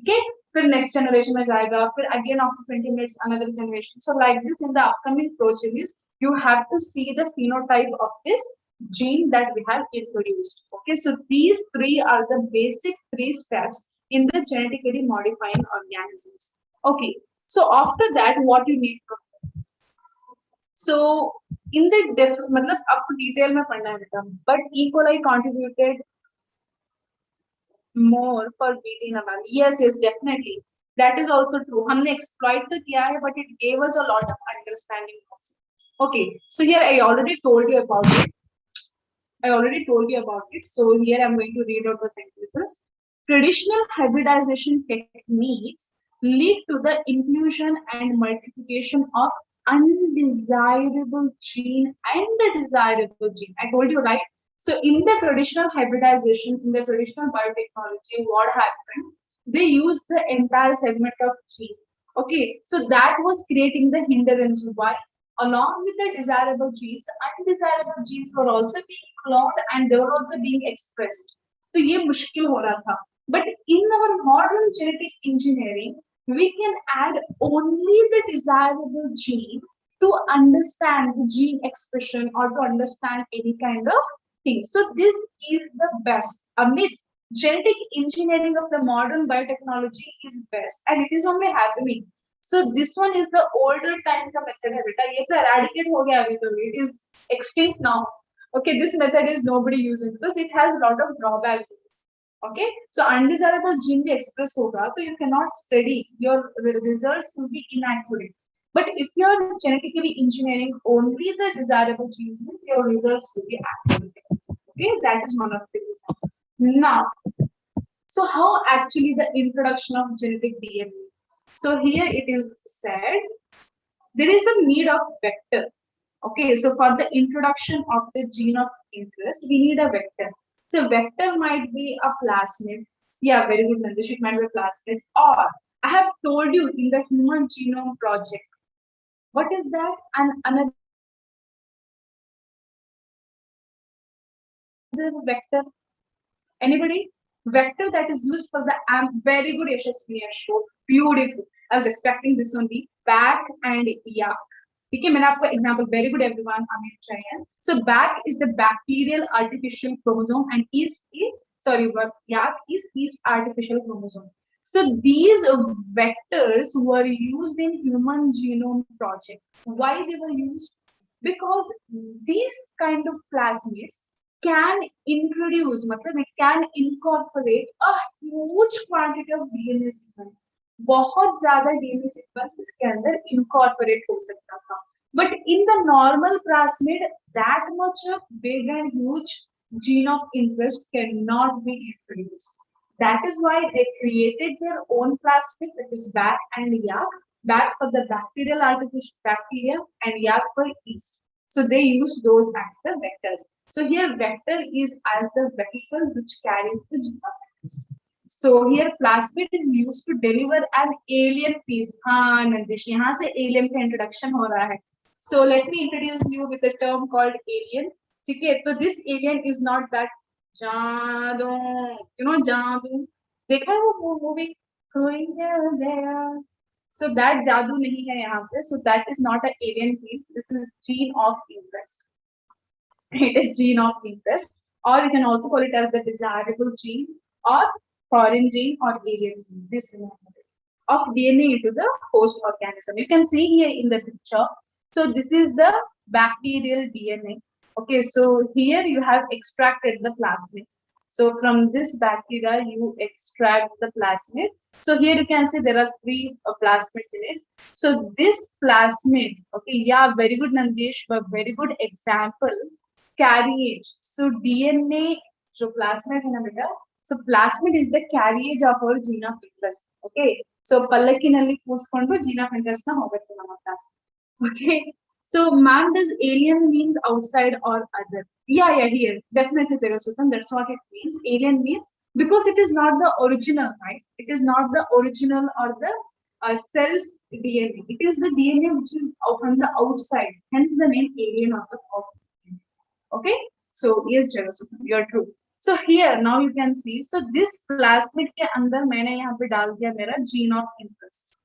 Speaker 1: Okay, फिर next generation में जाएगा, फिर again after 20 minutes another generation. So like this in the upcoming proteins, you have to see the phenotype of this gene that we have introduced. Okay, so these three are the basic three steps in the genetically modifying organisms. Okay, so after that, what you need to, so in the मतलब आपको detail में पढ़ना है बेटा, but E. coli contributed more for beating a man. Yes, yes, definitely. That is also true. हमने exploit तो किया है, but it gave us a lot of understanding also. Okay, so here I already told you about it. So here I'm going to read out the sentences. Traditional hybridization techniques lead to the inclusion and multiplication of undesirable gene and the desirable gene. I told you, right? So in the traditional hybridization, in the traditional biotechnology, what happened? They used the entire segment of gene. Okay, so that was creating the hindrance. Why? Along with the desirable genes, undesirable genes were also being cloned and they were also being expressed. तो ये मुश्किल हो रहा था. But in our modern genetic engineering, we can add only the desirable gene to understand the gene expression or to understand any kind of thing. So this is the best. Amit, genetic engineering of the modern biotechnology is best and it is only happening. So this one is the older time का method है बेटा, ये तो eradicate हो गया अभी तो, it is extinct now. Okay, this method is nobody using because it has a lot of drawbacks. Okay, so undesirable gene be express होगा, so you cannot study, your results will be inaccurate. But if you are genetically engineering only the desirable genes, your results will be accurate. Okay, that is one of the reasons. Now, so how actually the introduction of genetic DNA? So here it is said, there is a need of vector. Okay, so for the introduction of the gene of interest, we need a vector. So vector might be a plasmid. Yeah, very good, Nandish. It might be a plasmid. Or I have told you in the Human Genome Project. What is that? And another vector. Anybody? Vector that is used for the very good Yashasvi show. Beautiful. I was expecting this only. Back and yak. Okay, मैंने आपको example. Very good, everyone. Amit Chayan. So back is the bacterial artificial chromosome, and yak is artificial chromosome. So these vectors were used in Human Genome Project. Why they were used? Because these kind of plasmids can introduce, मतलब it can incorporate a huge quantity of DNA sequence. बहुत ज्यादा DNA sequence इसके अंदर incorporate हो सकता था. But in the normal plasmid, that much of big and huge gene of interest cannot be introduced. That is why they created their own plasmid, that is BAC and YAC. BAC for the bacterial artificial bacteria and YAC for yeast. So they use those as the vectors. So here vector is as the vehicle which carries the gene of interest. So here plasmid is used to deliver an alien piece. हाँ नंदिश, यहाँ से alien का introduction हो रहा है. So let me introduce you with a term called alien. ठीक है, तो this alien is not that जादू, you know जादू, देखा है वो movie कोई there. So that जादू नहीं है यहाँ पे. So that is not an alien piece. This is gene of interest. It is gene of interest, or you can also call it as the desirable gene, or foreign gene, or alien gene. This of DNA into the host organism. You can see here in the picture. So this is the bacterial DNA. Okay, so here you have extracted the plasmid. So from this bacteria, you extract the plasmid. So here you can see there are three plasmids in it. So this plasmid, okay, yeah, very good Nandesh, but very good example. Carriage. So DNA, so plasmid है ना बेटा. So plasmid is the carriage of our gene of interest. Okay. So ಪಲ್ಲಕ್ಕಿನಲ್ಲಿ ಕೂರಿಸ್ಕೊಂಡು gene of interest ನ ಹೋಗುತ್ತೆ ನಮ್ಮ plasmid. Okay. So ma'am, does alien means outside or other? Yeah, here definitely Jagasuthan. That's what it means. Alien means because it is not the original, right? It is not the original or the cell's DNA. It is the DNA which is from the outside. Hence the name alien of the form. Okay. So yes, Jagasuth, you are true. So here now you can see. So this plasmid के अंदर मैंने यहाँ पे डाल दिया मेरा gene of interest.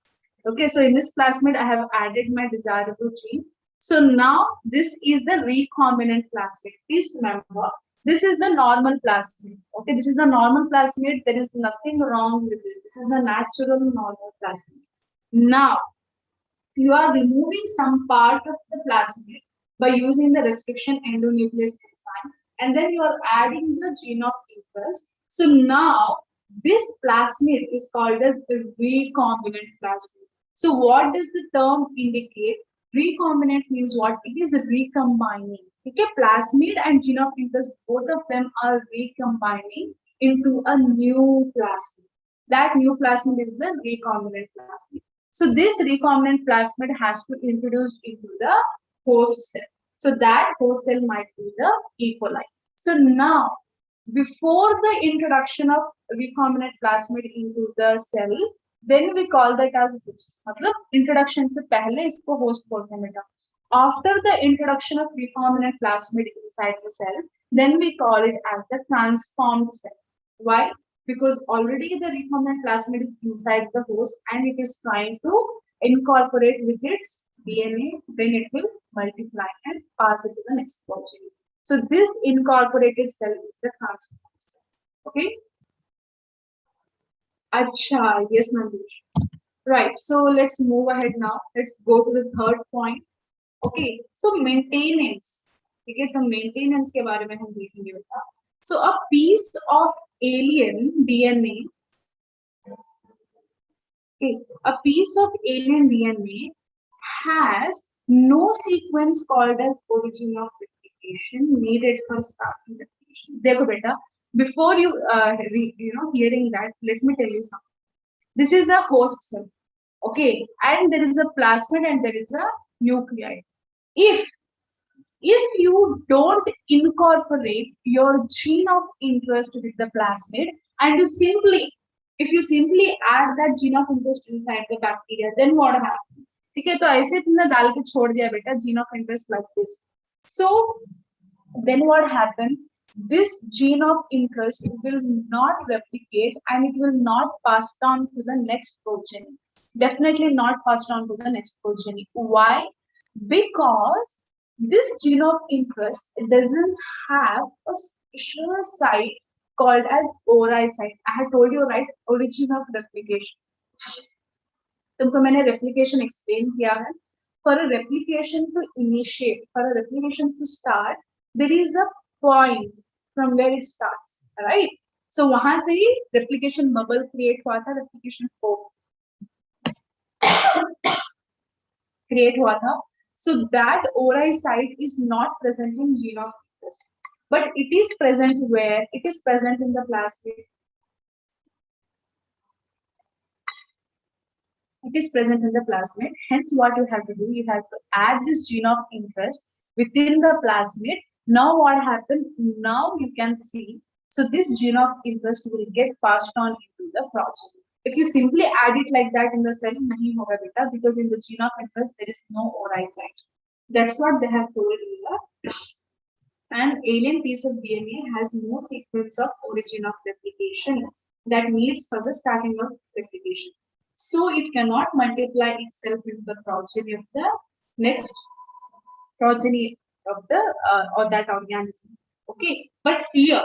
Speaker 1: Okay. So in this plasmid I have added my desirable gene. So now this is the recombinant plasmid. Please remember, this is the normal plasmid. Okay, this is the normal plasmid. There is nothing wrong with this. This is the natural normal plasmid. Now, you are removing some part of the plasmid by using the restriction endonuclease enzyme, and then you are adding the gene of interest. So now, this plasmid is called as the recombinant plasmid. So what does the term indicate? Recombinant means what? It is recombining. Okay, plasmid and gene of interest, both of them are recombining into a new plasmid. That new plasmid is the recombinant plasmid. So this recombinant plasmid has to introduce into the host cell. So that host cell might be the E. coli. So now, before the introduction of recombinant plasmid into the cell, then we call that as host. मतलब introduction से पहले इसको host बोलते हैं बेटा. After the introduction of recombinant plasmid inside the cell, then we call it as the transformed cell. Why? Because already the recombinant plasmid is inside the host and it is trying to incorporate with its DNA, then it will multiply and pass it to the next progeny. So this incorporated cell is the transformed cell. Okay? Acha, yes, Nandish. Right, so let's move ahead now. Let's go to the third point. Okay, so maintenance. Okay, so maintenance के बारे में हम देखेंगे बेटा. So a piece of alien DNA, okay, a piece of alien DNA has no sequence called as origin of replication needed for starting replication. देखो बेटा, before you hearing that, let me tell you something. This is a host cell, okay, and there is a plasmid and there is a nuclei. If you don't incorporate your gene of interest with the plasmid and if you simply add that gene of interest inside the bacteria, then what happens? ठीक है, तो ऐसे तुमने डाल के छोड़ दिया बेटा gene of interest like this. So then what happens? This gene of interest will not replicate and it will not pass on to the next progeny. Definitely not passed on to the next progeny. Why? Because this gene of interest doesn't have a special site called as ORI site. I had told you, right? Origin of replication. तुमको मैंने replication explain किया है. For a replication to initiate, for a replication to start, there is a point from where it starts, right? So वहां से ही replication bubble create हुआ था, replication fork create हुआ था. So that ORI site is not present in gene of interest, but it is present where? It is present in the plasmid. It is present in the plasmid. Hence, what you have to do, you have to add this gene of interest within the plasmid. Now, what happens? Now you can see. So this gene of interest will get passed on into the progeny. If you simply add it like that in the cell, nahi hoga beta, because in the gene of interest there is no ORI site. That's what they have told you. An alien piece of DNA has no sequence of origin of replication that needs for the starting of replication. So it cannot multiply itself into the progeny of the next progeny of the or that organism. Okay, but here,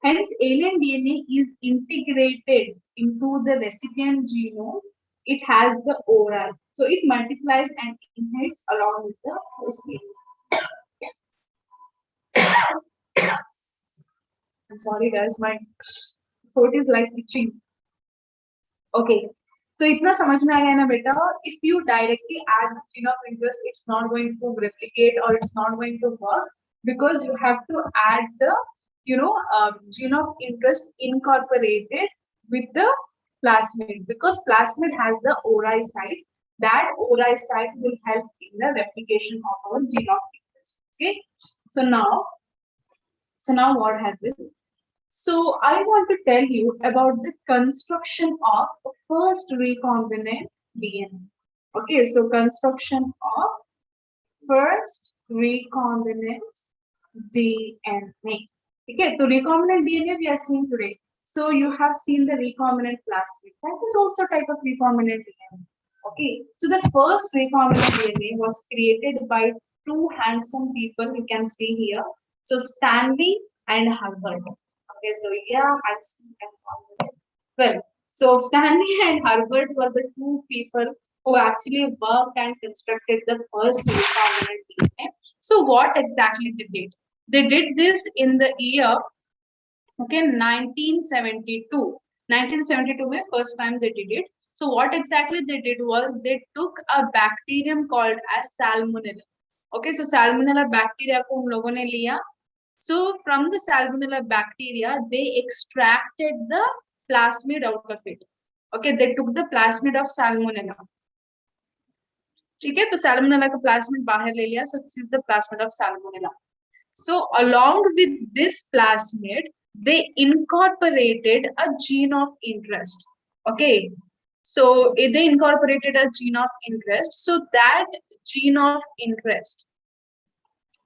Speaker 1: hence alien DNA is integrated into the recipient genome. It has the ORI, so it multiplies and inherits along with the host DNA. I'm sorry, guys, my throat is like itching. Okay, so इतना समझ में आ गया ना बेटा? If you directly add the gene of interest, it's not going to replicate or it's not going to work, because you have to add the gene of interest incorporated with the plasmid, because plasmid has the ORI site. That ORI site will help in the replication of our gene of interest. Okay, so now what happens? So I want to tell you about the construction of first recombinant DNA. Okay, so construction of first recombinant DNA. Okay, so recombinant DNA we are seeing today. So you have seen the recombinant plasmid. That is also type of recombinant DNA. Okay, so the first recombinant DNA was created by two handsome people you can see here. So Stanley and Herbert. Okay, so yeah, handsome and Herbert. Well, so Stanley and Herbert were the two people who actually worked and constructed the first recombinant DNA. So what exactly they did? They did this in the year, okay, 1972. 1972 mein first time they did it. So what exactly they did was they took a bacterium called as salmonella. Okay, so salmonella bacteria को हम लोगों ने लिया. So from the salmonella bacteria, they extracted the plasmid out of it. Okay, they took the plasmid of salmonella. ठीक है, तो salmonella का plasmid बाहर ले लिया. So this is the plasmid of salmonella. So along with this plasmid, they incorporated a gene of interest. Okay. So they incorporated a gene of interest. So that gene of interest,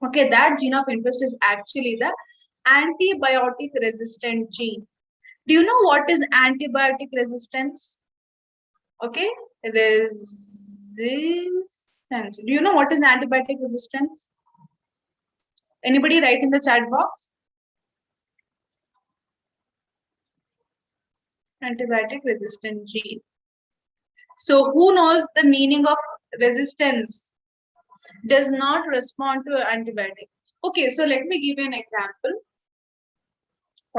Speaker 1: okay, that gene of interest is actually the antibiotic resistant gene. Do you know what is antibiotic resistance? Okay, resistance. Do you know what is antibiotic resistance? Anybody write in the chat box? Antibiotic resistant gene. So who knows the meaning of resistance? Does not respond to antibiotic. Okay, so let me give you an example.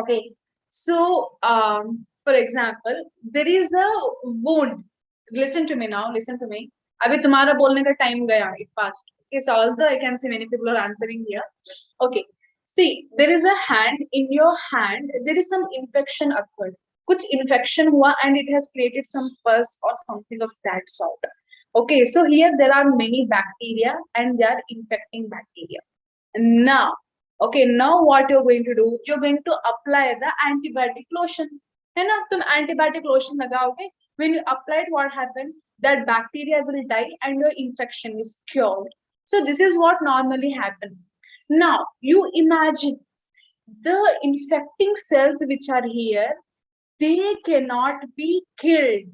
Speaker 1: Okay, so for example, there is a wound. Listen to me now. Listen to me. अभी तुम्हारा बोलने का time गया. It passed. Okay, so although I can see many people are answering here. Okay, see, there is a hand. In your hand, there is some infection occurred. कुछ infection हुआ and it has created some pus or something of that sort. Okay, so here there are many bacteria and they are infecting bacteria. Now, okay, now what you're going to do? You're going to apply the antibiotic lotion. है ना? तुम antibiotic lotion लगाओगे. When you apply it, what happens? That bacteria will die and your infection is cured. So this is what normally happens. Now, you imagine the infecting cells which are here, they cannot be killed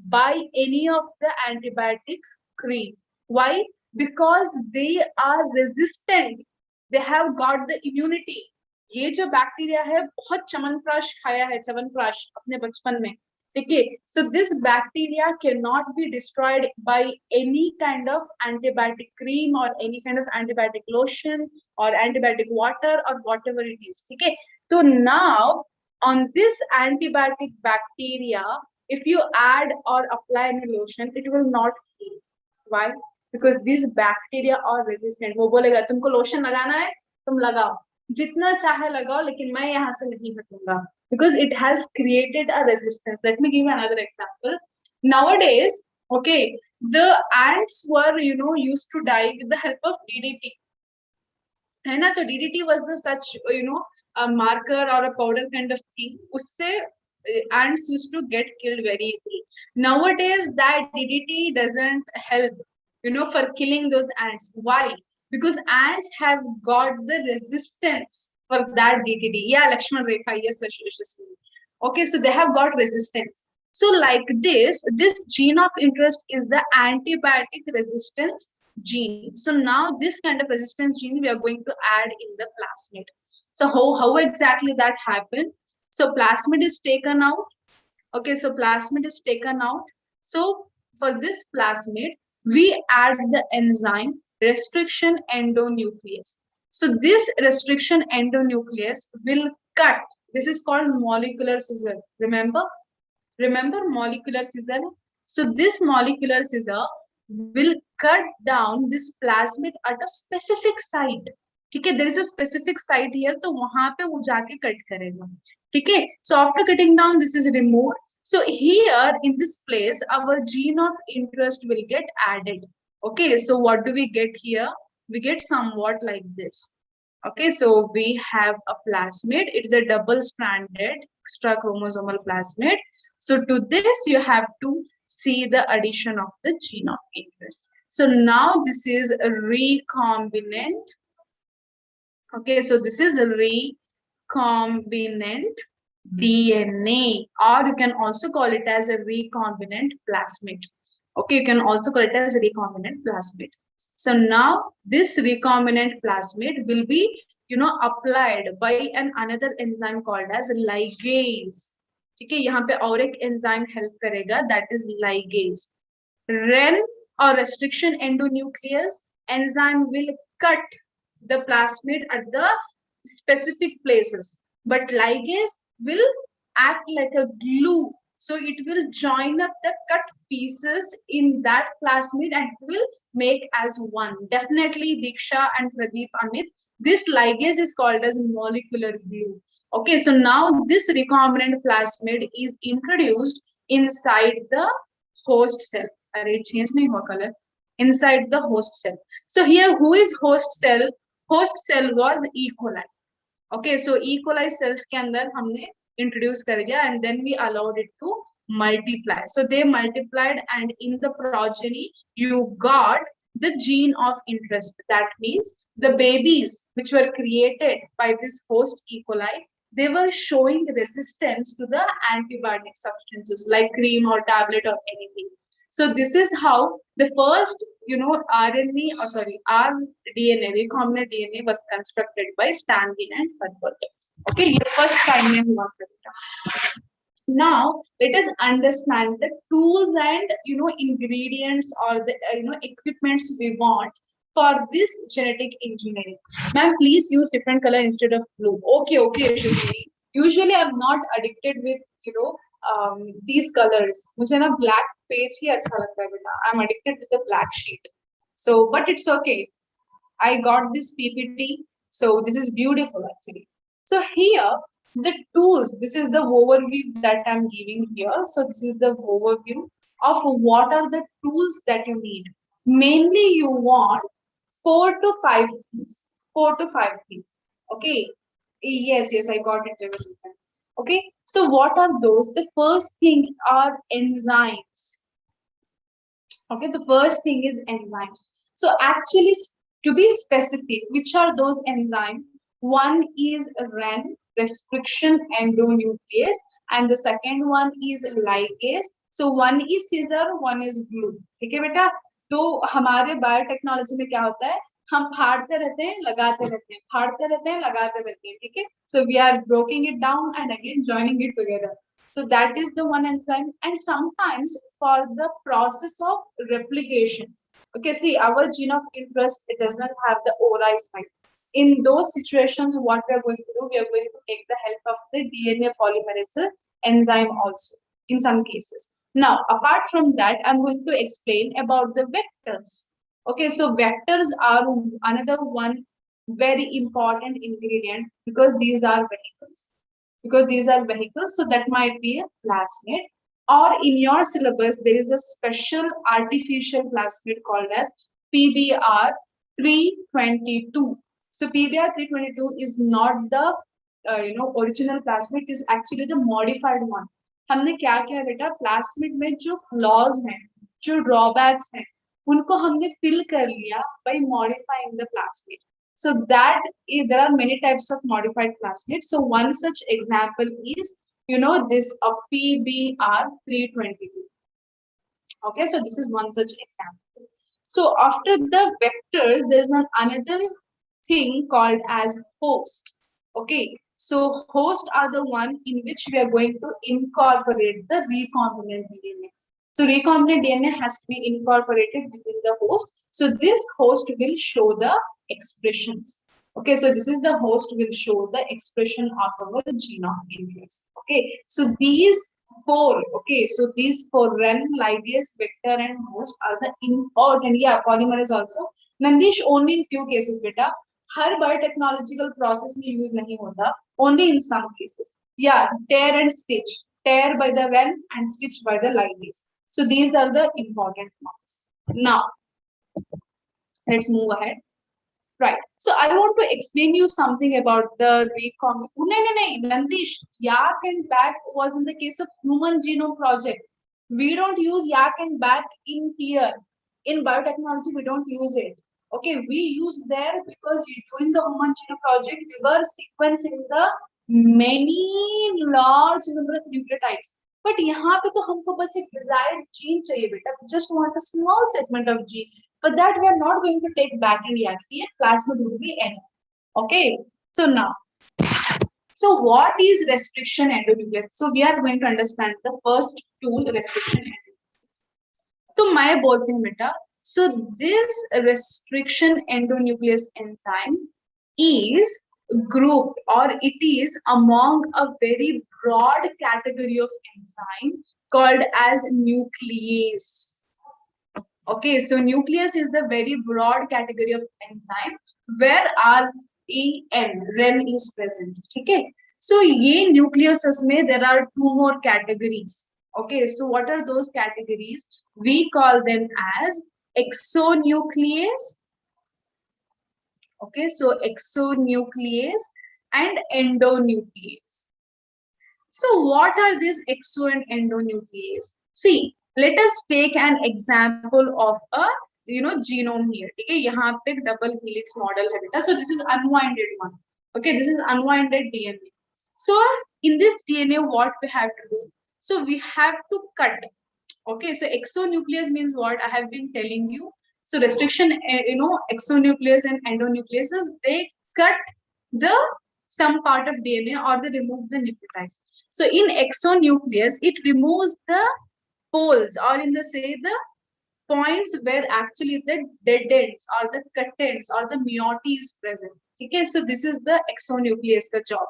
Speaker 1: by any of the antibiotic cream. Why? Because they are resistant. They have got the immunity. ये जो bacteria है बहुत च्यवनप्राश खाया है च्यवनप्राश अपने बचपन में. Okay, so this bacteria cannot be destroyed by any kind of antibiotic cream or any kind of antibiotic lotion or antibiotic water or whatever it is. Okay, so now on this antibiotic bacteria, if you add or apply any lotion, it will not heal. Why? Because these bacteria are resistant. वो बोलेगा तुमको lotion लगाना है, तुम लगाओ, जितना चाहे लगाओ, लेकिन मैं यहाँ से नहीं हटूंगा. Because it has created a resistance. Let me give you another example. Nowadays, okay, the ants were, used to die with the help of DDT. And so DDT was the such, a marker or a powder kind of thing. Usse ants used to get killed very easily. Nowadays, that DDT doesn't help, for killing those ants. Why? Because ants have got the resistance for that DDT. Yeah, Lakshman Rekha, yes, Ashwini. Okay, so they have got resistance. So like this gene of interest is the antibiotic resistance gene. So now this kind of resistance gene we are going to add in the plasmid. So how exactly that happened? So plasmid is taken out. Okay, so plasmid is taken out. So for this plasmid, we add the enzyme restriction endonuclease. So this restriction endonuclease will cut. This is called molecular scissor. Remember molecular scissor? So this molecular scissor will cut down this plasmid at a specific site. ठीक है, there is a specific site here, तो वहां पे वो जाके cut करेगा. ठीक है, so after cutting down, this is removed. So here in this place, our gene of interest will get added. Okay, so what do we get here? We get somewhat like this. Okay, so we have a plasmid. It's a double-stranded extra chromosomal plasmid. So to this, you have to see the addition of the gene of interest. So now this is a recombinant. Okay, so this is a recombinant DNA, or you can also call it as a recombinant plasmid. Okay, you can also call it as a recombinant plasmid. So now this recombinant plasmid will be, applied by an another enzyme called as ligase. ठीक है, यहाँ पे और एक enzyme help करेगा, that is ligase. REN or restriction endonuclease enzyme will cut the plasmid at the specific places, but ligase will act like a glue. So it will join up the cut pieces in that plasmid and will make as one. Definitely Diksha and Pradeep Amit, this ligase is called as molecular glue. Okay, so now this recombinant plasmid is introduced inside the host cell. Array change nahi hua color. Inside the host cell. So here, who is host cell? Host cell was E. coli. Okay, so E. coli cells के अंदर हमने introduce कर दिया and then we allowed it to multiply. So they multiplied and in the progeny you got the gene of interest. That means the babies which were created by this host E. coli, they were showing resistance to the antibiotic substances like cream or tablet or anything. So this is how the first, RNA, or sorry, rDNA, recombinant DNA was constructed by Stanley and Herbert. Okay, ये first time में हुआ था. Now let us understand the tools and ingredients or the equipments we want for this genetic engineering. Ma'am, please use different color instead of blue. Okay, Shruti. Usually I'm not addicted with these colors. मुझे ना black page ही अच्छा लगता है बेटा. I'm addicted with the black sheet. So, but it's okay. I got this PPT, so this is beautiful actually. So here, the tools, this is the overview that I'm giving here. So this is the overview of what are the tools that you need. Mainly you want 4 to 5 things. 4 to 5 things. Okay. Yes, I got it. Okay. So what are those? The first thing are enzymes. Okay, the first thing is enzymes. So actually, to be specific, which are those enzymes? One is REN, restriction endonuclease, and the second one is ligase. So one is scissor, one is glue. ठीक है बेटा? तो हमारे biotechnology में क्या होता है? हम फाड़ते रहते हैं, लगाते रहते हैं, फाड़ते रहते हैं, लगाते रहते हैं, ठीक है? So we are breaking it down and again joining it together. So that is the one enzyme, and sometimes for the process of replication. Okay, see, our gene of interest, it doesn't have the ORI site. In those situations, what we are going to do, we are going to take the help of the DNA polymerase enzyme also in some cases. Now, apart from that, I'm going to explain about the vectors. Okay, so vectors are another one very important ingredient because these are vehicles. So that might be a plasmid, or in your syllabus there is a special artificial plasmid called as PBR 322. So PBR 322 is not the original plasmid, is actually the modified one. हमने क्या किया बेटा, plasmid में जो flaws हैं, जो drawbacks हैं, उनको हमने फिल कर लिया by modifying the plasmid. So that there are many types of modified plasmids. So one such example is, this PBR 322. Okay, so this is one such example. So after the vectors, there's another thing called as host. Okay, so hosts are the one in which we are going to incorporate the recombinant DNA. So recombinant DNA has to be incorporated within the host. So this host will show the expressions. Okay, so this is the host will show the expression of our gene of interest. Okay, so these four, so these four, REN, ligase, vector, and host are the important. Yeah, polymerase also. Nandish, only in few cases, beta. Her biotechnological process में use नहीं होता, only in some cases. Yeah, tear and stitch, tear by the REN and stitch by the ligase. So these are the important ones. Now, let's move ahead. Right. So I want to explain you something about the recom. No, Nandish, yak and back was in the case of human genome project. We don't use yak and back in here. In biotechnology, we don't use it. Okay, we use there because during the human genome project, we were sequencing the many large number of nucleotides. But यहाँ पे तो हमको बस एक desired gene चाहिए बेटा. We just want a small segment of gene. For that, we are not going to take back and yak here. Plasmid would be N. Okay. So now, so what is restriction endonuclease? So we are going to understand the first tool, restriction endonuclease. So मैं बोलती हूँ बेटा. So this restriction endonuclease enzyme is grouped, or it is among a very broad category of enzyme called as nuclease. Okay, so nuclease is the very broad category of enzyme where REN is present. Okay, so ये nucleases में there are two more categories. Okay, so what are those categories? We call them as exonuclease. Okay, so exonuclease and endonuclease. So what are these exo and endonuclease? See, let us take an example of a genome here. Okay, यहाँ पे double helix model है बेटा. So this is unwinded one. Okay, this is unwinded DNA. So in this DNA, what we have to do? So we have to cut. Okay, so exonuclease means what? I have been telling you. So restriction, exonuclease and endonucleases, they cut the some part of DNA or they remove the nucleotides. So in exonuclease, it removes the poles, or in the say the points where actually the dead ends or the cut ends or the meioty is present. Okay, so this is the exonuclease the job.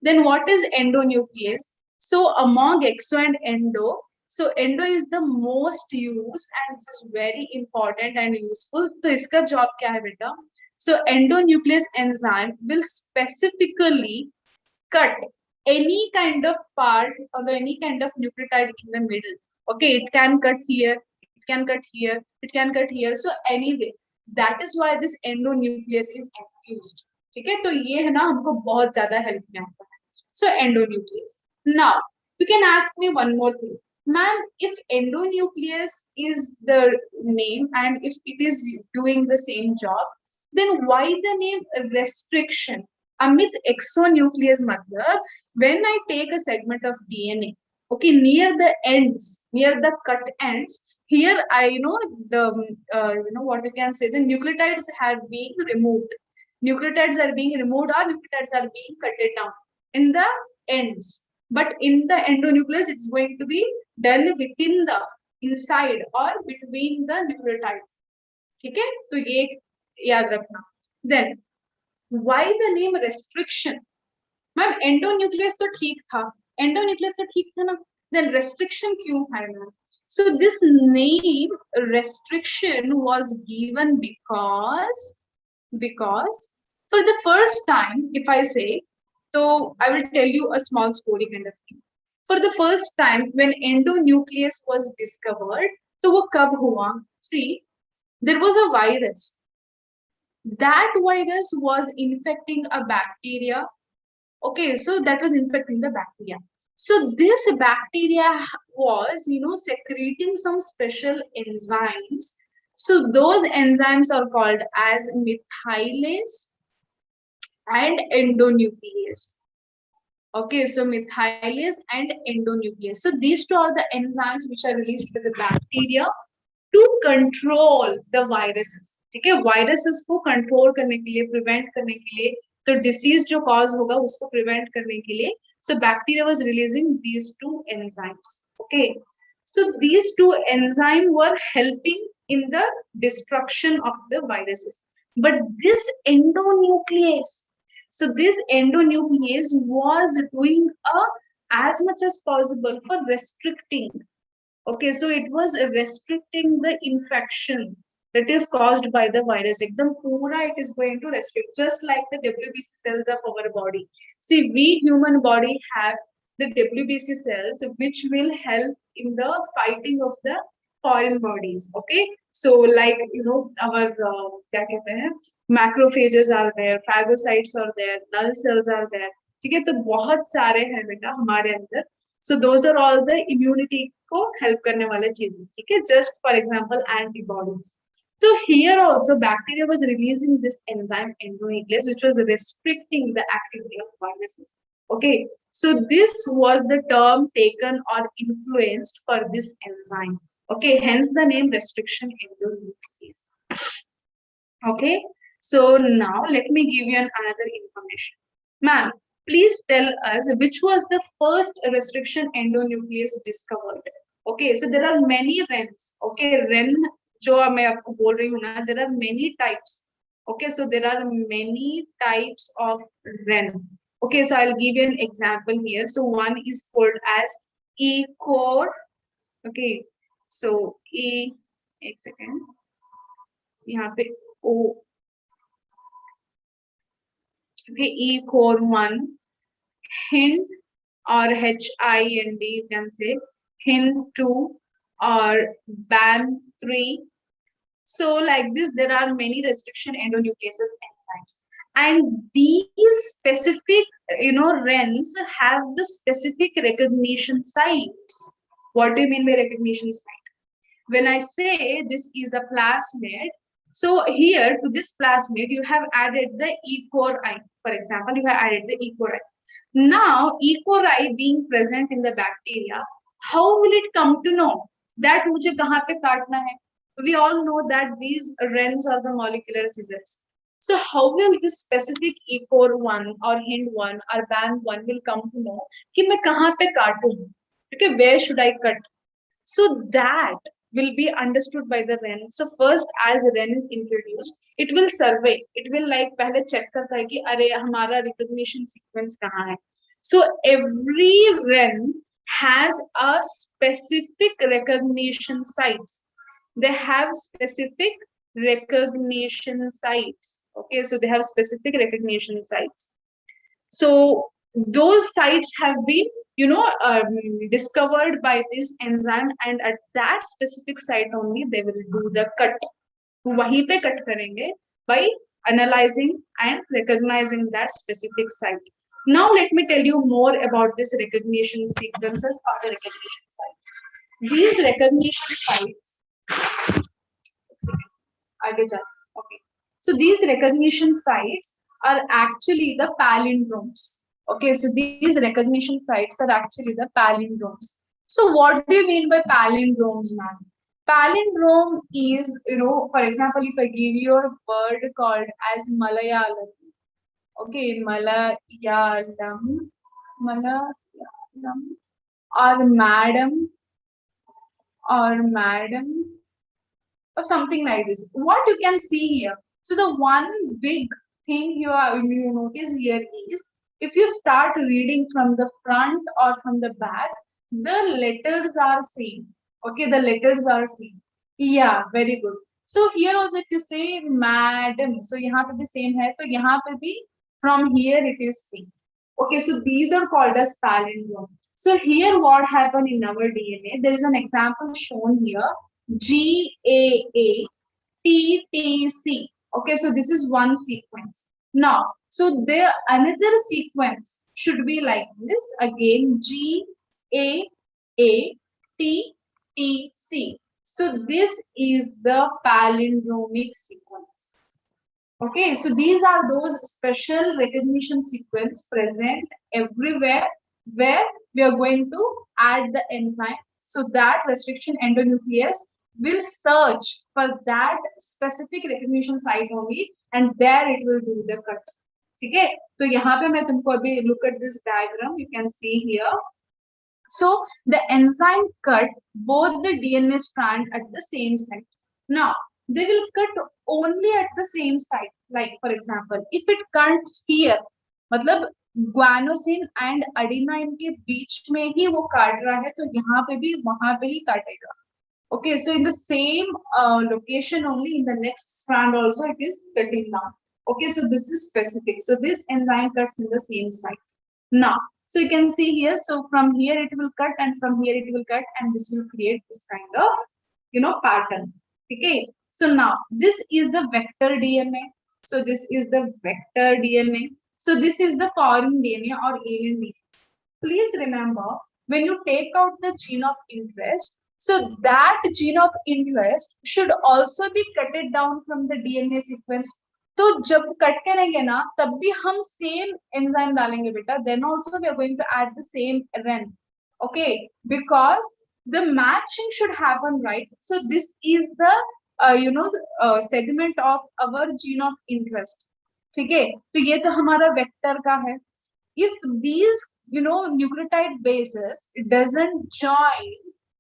Speaker 1: Then what is endonuclease? So among exo and endo, so endo is the most used and this is very important and useful. So iska job kya hai beta? So endonuclease enzyme will specifically cut any kind of part or any kind of nucleotide in the middle. Okay, it can cut here, it can cut here, it can cut here. So anyway, that is why this endonuclease is used. ठीक है, तो ये है ना हमको बहुत ज्यादा help में आता है. So endonuclease. Now you can ask me one more thing, ma'am. If endonuclease is the name and if it is doing the same job, then why the name restriction? Amit, exonuclease matlab when I take a segment of DNA, okay, near the ends, near the cut ends, here I the what we can say, the nucleotides have been removed. Nucleotides are being removed or nucleotides are being cut down in the ends. But in the endonuclease, it's going to be done within the inside or between the nucleotides. ठीक है, तो ये याद रखना. Then why the name restriction? Ma'am endonuclease तो ठीक था, endonuclease तो ठीक था ना, then restriction क्यों है ma'am? So this name restriction was given because for the first time, if I say, so I will tell you a small story kind of thing. For the first time when endonuclease was discovered, तो वो कब हुआ? See, there was a virus. That virus was infecting a bacteria. Okay, so that was infecting the bacteria. So this bacteria was, secreting some special enzymes. So those enzymes are called as methylase and endonuclease. Okay, so methylase and endonuclease. So these two are the enzymes which are released by the bacteria to control the viruses. ठीक है, viruses को control करने के लिए, prevent करने के लिए, तो disease जो cause होगा उसको prevent करने के लिए, so bacteria was releasing these two enzymes. Okay, so these two enzymes were helping in the destruction of the viruses. But this endonuclease, so this endonuclease was doing as much as possible for restricting. Okay, so it was restricting the infection that is caused by the virus. Ekdam pura it is going to restrict, just like the WBC cells of our body. See, we human body have the WBC cells which will help in the fighting of the foreign bodies. Okay, So like our क्या कहते हैं macrophages are there, phagocytes are there, null cells are there. ठीक है, तो बहुत सारे हैं बेटा हमारे अंदर. So those are all the immunity को help करने वाले चीजें. ठीक है, just for example antibodies. So here also bacteria was releasing this enzyme endonuclease, which was restricting the activity of viruses. Okay, so this was the term taken or influenced for this enzyme. Okay, hence the name restriction endonuclease. Okay, so now let me give you another information. Ma'am, please tell us which was the first restriction endonuclease discovered. Okay, so there are many RENs. Okay, REN जो मैं आपको बोल रही हूँ ना, there are many types. Okay, so there are many types of REN. Okay, so I'll give you an example here. So one is called as E-core. Okay, so एक second, यहाँ पे O. Okay, E-core 1, HIND or HIND, you can say HIND 2 or BAM3. So like this, there are many restriction endonucleases enzymes, and these specific RENs have the specific recognition sites. What do you mean by recognition site? When I say this is a plasmid, so here to this plasmid you have added the E. coli. For example, you have added the E. coli. Now E. coli being present in the bacteria, how will it come to know that मुझे कहाँ पे काटना है? We all know that these RENs are the molecular scissors. So how will this specific E-core1 or HIND1 or BAM1 will come to know कि मैं कहाँ पे काटूँ? Okay, where should I cut? So that will be understood by the REN. So first, as REN is introduced, it will survey. It will like पहले check करता है कि अरे हमारा recognition sequence कहाँ है. So every REN has a specific recognition sites. They have specific recognition sites. Okay, so they have specific recognition sites. So those sites have been discovered by this enzyme, and at that specific site only they will do the cut. वहीं पे cut करेंगे by analyzing and recognizing that specific site. Now let me tell you more about this recognition sequences or the recognition sites. These recognition sites, आगे जा. Okay, so these recognition sites are actually the palindromes. Okay, so these recognition sites are actually the palindromes. So what do you mean by palindromes, ma'am? Palindrome is, for example, if I give you a word called as Malayalam. Okay, Malayalam, or madam, or something like this. What you can see here. So the one big thing you notice here is, if you start reading from the front or from the back, the letters are same. Okay, the letters are same. Yeah, very good. So here also if you say madam, so यहाँ पे भी same है, तो यहाँ पे भी from here it is same. Okay, so these are called as palindrome. So here what happened in our DNA, there is an example shown here, GAATTC. Okay, so this is one sequence. Now, so there another sequence should be like this again, GAATTC. So this is the palindromic sequence. Okay, so these are those special recognition sequence present everywhere where we are going to add the enzyme, so that restriction endonuclease will search for that specific recognition site only, and there it will do the cut. Okay, so यहाँ पे मैं तुमको अभी look at this diagram, you can see here. So the enzyme cut both the DNA strand at the same site. Now they will cut only at the same site. Like for example, if it cuts here, मतलब guanosine and adenine के बीच में ही वो काट रहा है, तो यहाँ पे भी वहां पे ही काटेगा. Okay, so in the same location only, in the next strand also it is cutting down. Okay, so this is specific. So this enzyme cuts in the same site. Now, so you can see here, so from here it will cut and from here it will cut, and this will create this kind of pattern. Okay, so now this is the vector DNA. So this is the vector DNA. So this is the foreign DNA or alien DNA. Please remember, when you take out the gene of interest, so that gene of interest should also be cut it down from the DNA sequence. तो जब cut करेंगे ना तब भी हम same enzyme डालेंगे बेटा, then also we are going to add the same REN, okay, because the matching should happen, right? So this is the segment of our gene of interest. ठीक है, तो ये तो हमारा वेक्टर का है. If these nucleotide bases doesn't join,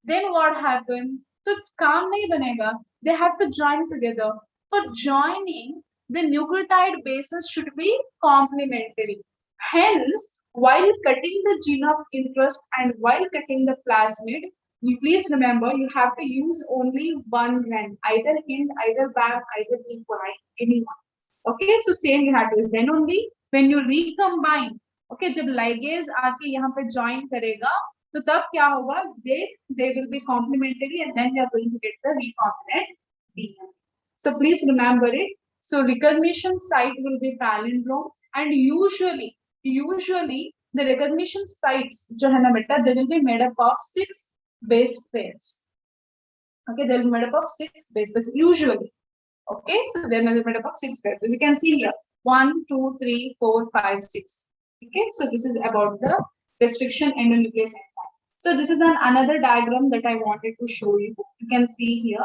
Speaker 1: then what happens? So काम नहीं बनेगा, they have to join together. For joining, the nucleotide bases should be complementary. Hence, while cutting the gene of interest and while cutting the plasmid, you please remember you have to use only one REN, either HIND, either BAM, either equine, anyone. Okay, so same you have to use. Then only when you recombine, okay, जब ligase आके यहाँ पे join करेगा, तो तब क्या होगा? They will be complementary, and then we are going to get the recombinant DNA. So please remember it. So recognition site will be palindrome, and usually the recognition sites जो है ना बेटा, they will be made up of 6 base pairs. Okay, they will be made up of 6 base pairs usually. Okay, so they're made up of 6 pairs. As you can see here, 1, 2, 3, 4, 5, 6. Okay, so this is about the restriction endonuclease enzyme. So this is another diagram that I wanted to show you. You can see here.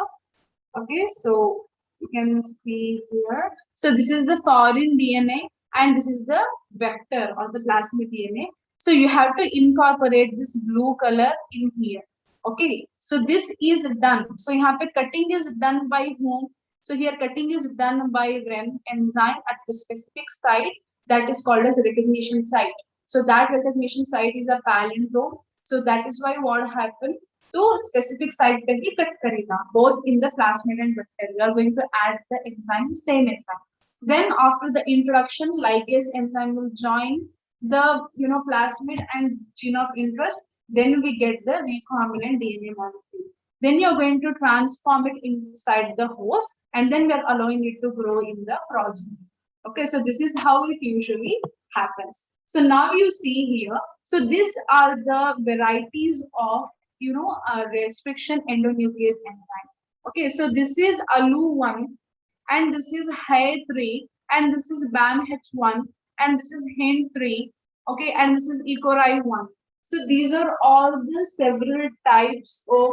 Speaker 1: Okay, so you can see here. So this is the foreign DNA and this is the vector or the plasmid DNA. So you have to incorporate this blue color in here. Okay, so this is done. So here cutting is done by whom? So here cutting is done by REN enzyme at the specific site that is called as recognition site. So that recognition site is a palindrome. So that is why what happened? तो specific site पे ही cut करेगा, both in the plasmid and vector. You are going to add the enzyme, same enzyme. Then after the introduction, ligase enzyme will join the plasmid and gene of interest. Then we get the recombinant DNA molecule. Then you are going to transform it inside the host, and then we are allowing it to grow in the progeny. Okay, so this is how it usually happens. So now you see here. So these are the varieties of restriction endonuclease enzyme. Okay, so this is ALU1, and this is HAE3, and this is BAMH1, and this is HIND3. Okay, and this is ECORI1. So these are all the several types of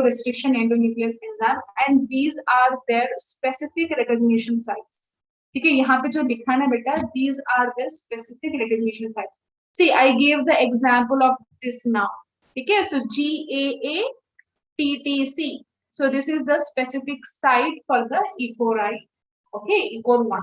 Speaker 1: restriction endonuclease enzyme, and these are their specific recognition sites. ठीक है, यहाँ पे जो लिखा है बेटा, these are their specific recognition sites. See, I gave the example of this now. Okay, so GAATTC. So this is the specific site for the ECORI. Okay, ECOR1.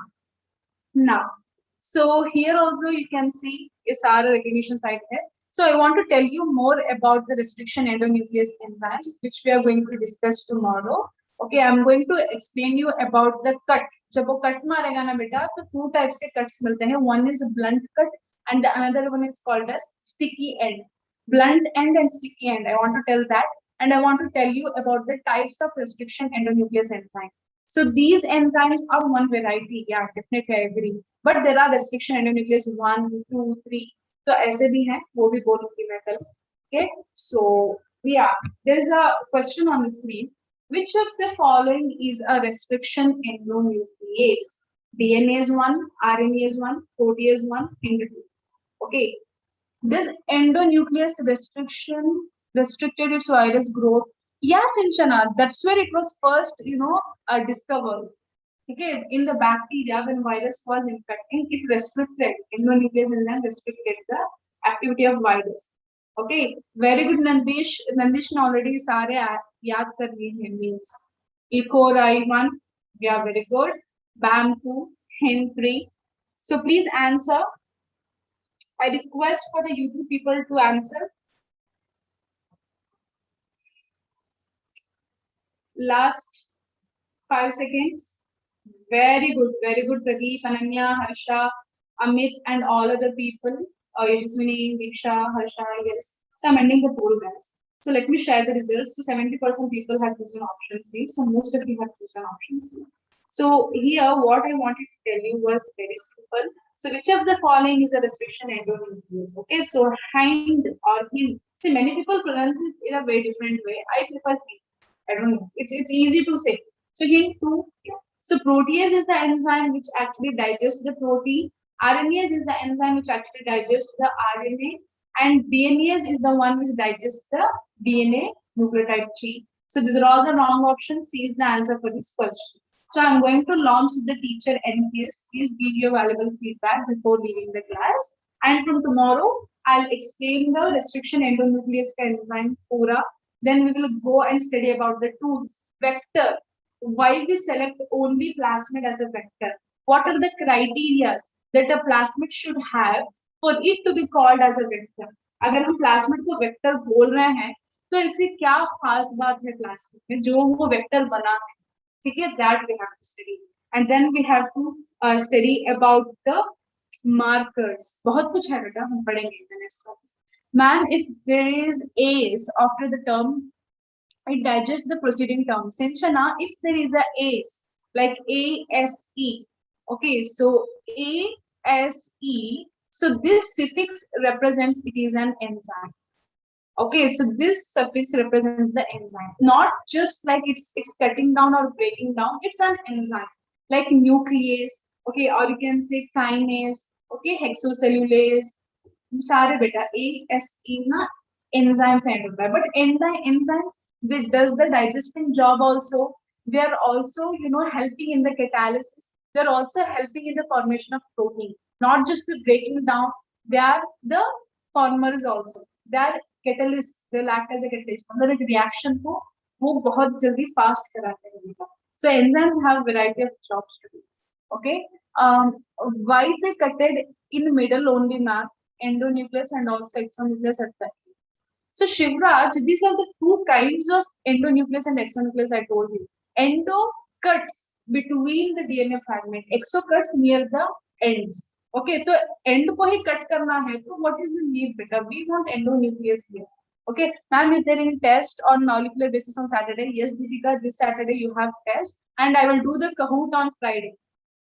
Speaker 1: Now, so here also you can see is our recognition site here. So I want to tell you more about the restriction endonuclease enzymes, which we are going to discuss tomorrow. Okay, I'm going to explain you about the cut. जब वो cut मारेगा ना बेटा, तो 2 types के cuts मिलते हैं. One is a blunt cut, and the another one is called as sticky end. Blunt end and sticky end. I want to tell that, and I want to tell you about the types of restriction endonuclease enzyme. So these enzymes are one variety. Yeah, definitely I agree. But there are restriction endonuclease 1, 2, 3. तो ऐसे भी हैं, वो भी बोलूंगी मैं कल. Okay, so yeah, there is a question on the screen. Which of the following is a restriction endonuclease? DNA is 1, RNA is 1, protease is 1, HIND2. Okay, this endonuclease restriction restricted its virus growth. Yeah, Sinchana, that's where it was first, discovered. Okay, in the bacteria, when virus was infecting, it restricted endonuclease enzyme restricted the activity of virus. Okay, very good, Nandish. Nandish ने already सारे याद कर लिए हैं names. ECORI1, we are very good. BAM2, HIN3. So please answer. I request for the YouTube people to answer. Last 5 seconds. Very good, Pradeep, Ananya, Harsha, Amit, and all other people. Yashaswini, Diksha, Harsha, yes. So I'm ending the poll, guys. So let me share the results. So 70% people have chosen option C. So most of you have chosen option C. So here, what I wanted to tell you was very simple. So which of the following is a restriction endonuclease? Okay, so hind or hind. See, many people pronounce it in a very different way. I prefer hind. I don't know. It's easy to say. So hind two. So protease is the enzyme which actually digests the protein. RNase is the enzyme which actually digests the RNA, and DNase is the one which digests the DNA nucleotide chain. So these are all the wrong options. C is the answer for this question. So I'm going to launch the teacher NPS. Please give your valuable feedback before leaving the class. And from tomorrow, I'll explain the restriction endonuclease enzyme pura. Then we will go and study about the tools, vector. Why we select only plasmid as a vector? What are the criteria that a plasmid should have for it to be called as a vector? अगर हम plasmid को vector बोल रहे हैं तो इससे क्या खास बात है प्लाज्मिड में जो वो वेक्टर बना है, ठीक है? That we have to study and then we have to study about the markers. बहुत कुछ है बेटा, हम पढ़ेंगे in the next classes. Ma'am, if there is S after the term, it digests the preceding term. Sinchana, if there is a ACE, like ASE, okay, so ASE, so this suffix represents it is an enzyme. Okay, so this suffix represents the enzyme, not just like it's cutting down or breaking down. It's an enzyme, like nuclease, okay, or you can say kinase, okay, hexocellulase. सारे बेटा ASE ना enzymes end होता है, but enzymes they does the digesting job also. They are also helping in the catalysis. They are also helping in the formation of protein, not just the breaking down. They are the formers also. They are catalyst. They act as a catalyst. मतलब एक reaction को वो बहुत जल्दी fast कराते हैं बेटा. So enzymes have variety of jobs to do. Okay. Why they cutted in middle only, ma'am? Endonucleus and also exonucleus at that. So Shivraj, these are the two kinds of endonucleus and exonucleus I told you. Endo cuts between the DNA fragment. Exo cuts near the ends. Okay, so end को ही cut करना है. So what is the need, beta? We want endonucleus here. Okay, ma'am, is there any test on molecular basis on Saturday? Yes, Deepika, this Saturday you have test, and I will do the Kahoot on Friday.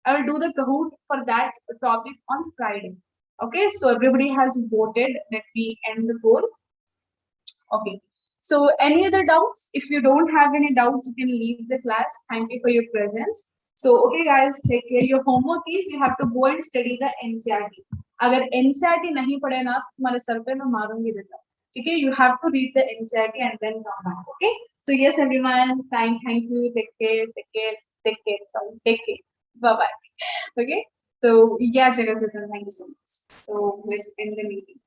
Speaker 1: I will do the Kahoot for that topic on Friday. Okay, so everybody has voted. Let me end the poll. Okay. So any other doubts? If you don't have any doubts, you can leave the class. Thank you for your presence. So okay guys, take care. Your homework is you have to go and study the NCERT. अगर NCERT नहीं पढ़े ना तुम्हारे sir पे मैं मारूंगी बेटा. ठीक है? You have to read the NCERT and then come back. Okay? So yes everyone, thank you. Take care. Sorry, take care. Bye bye. Okay? So yeah, Jagasetan, thank you so much. So let's end the meeting.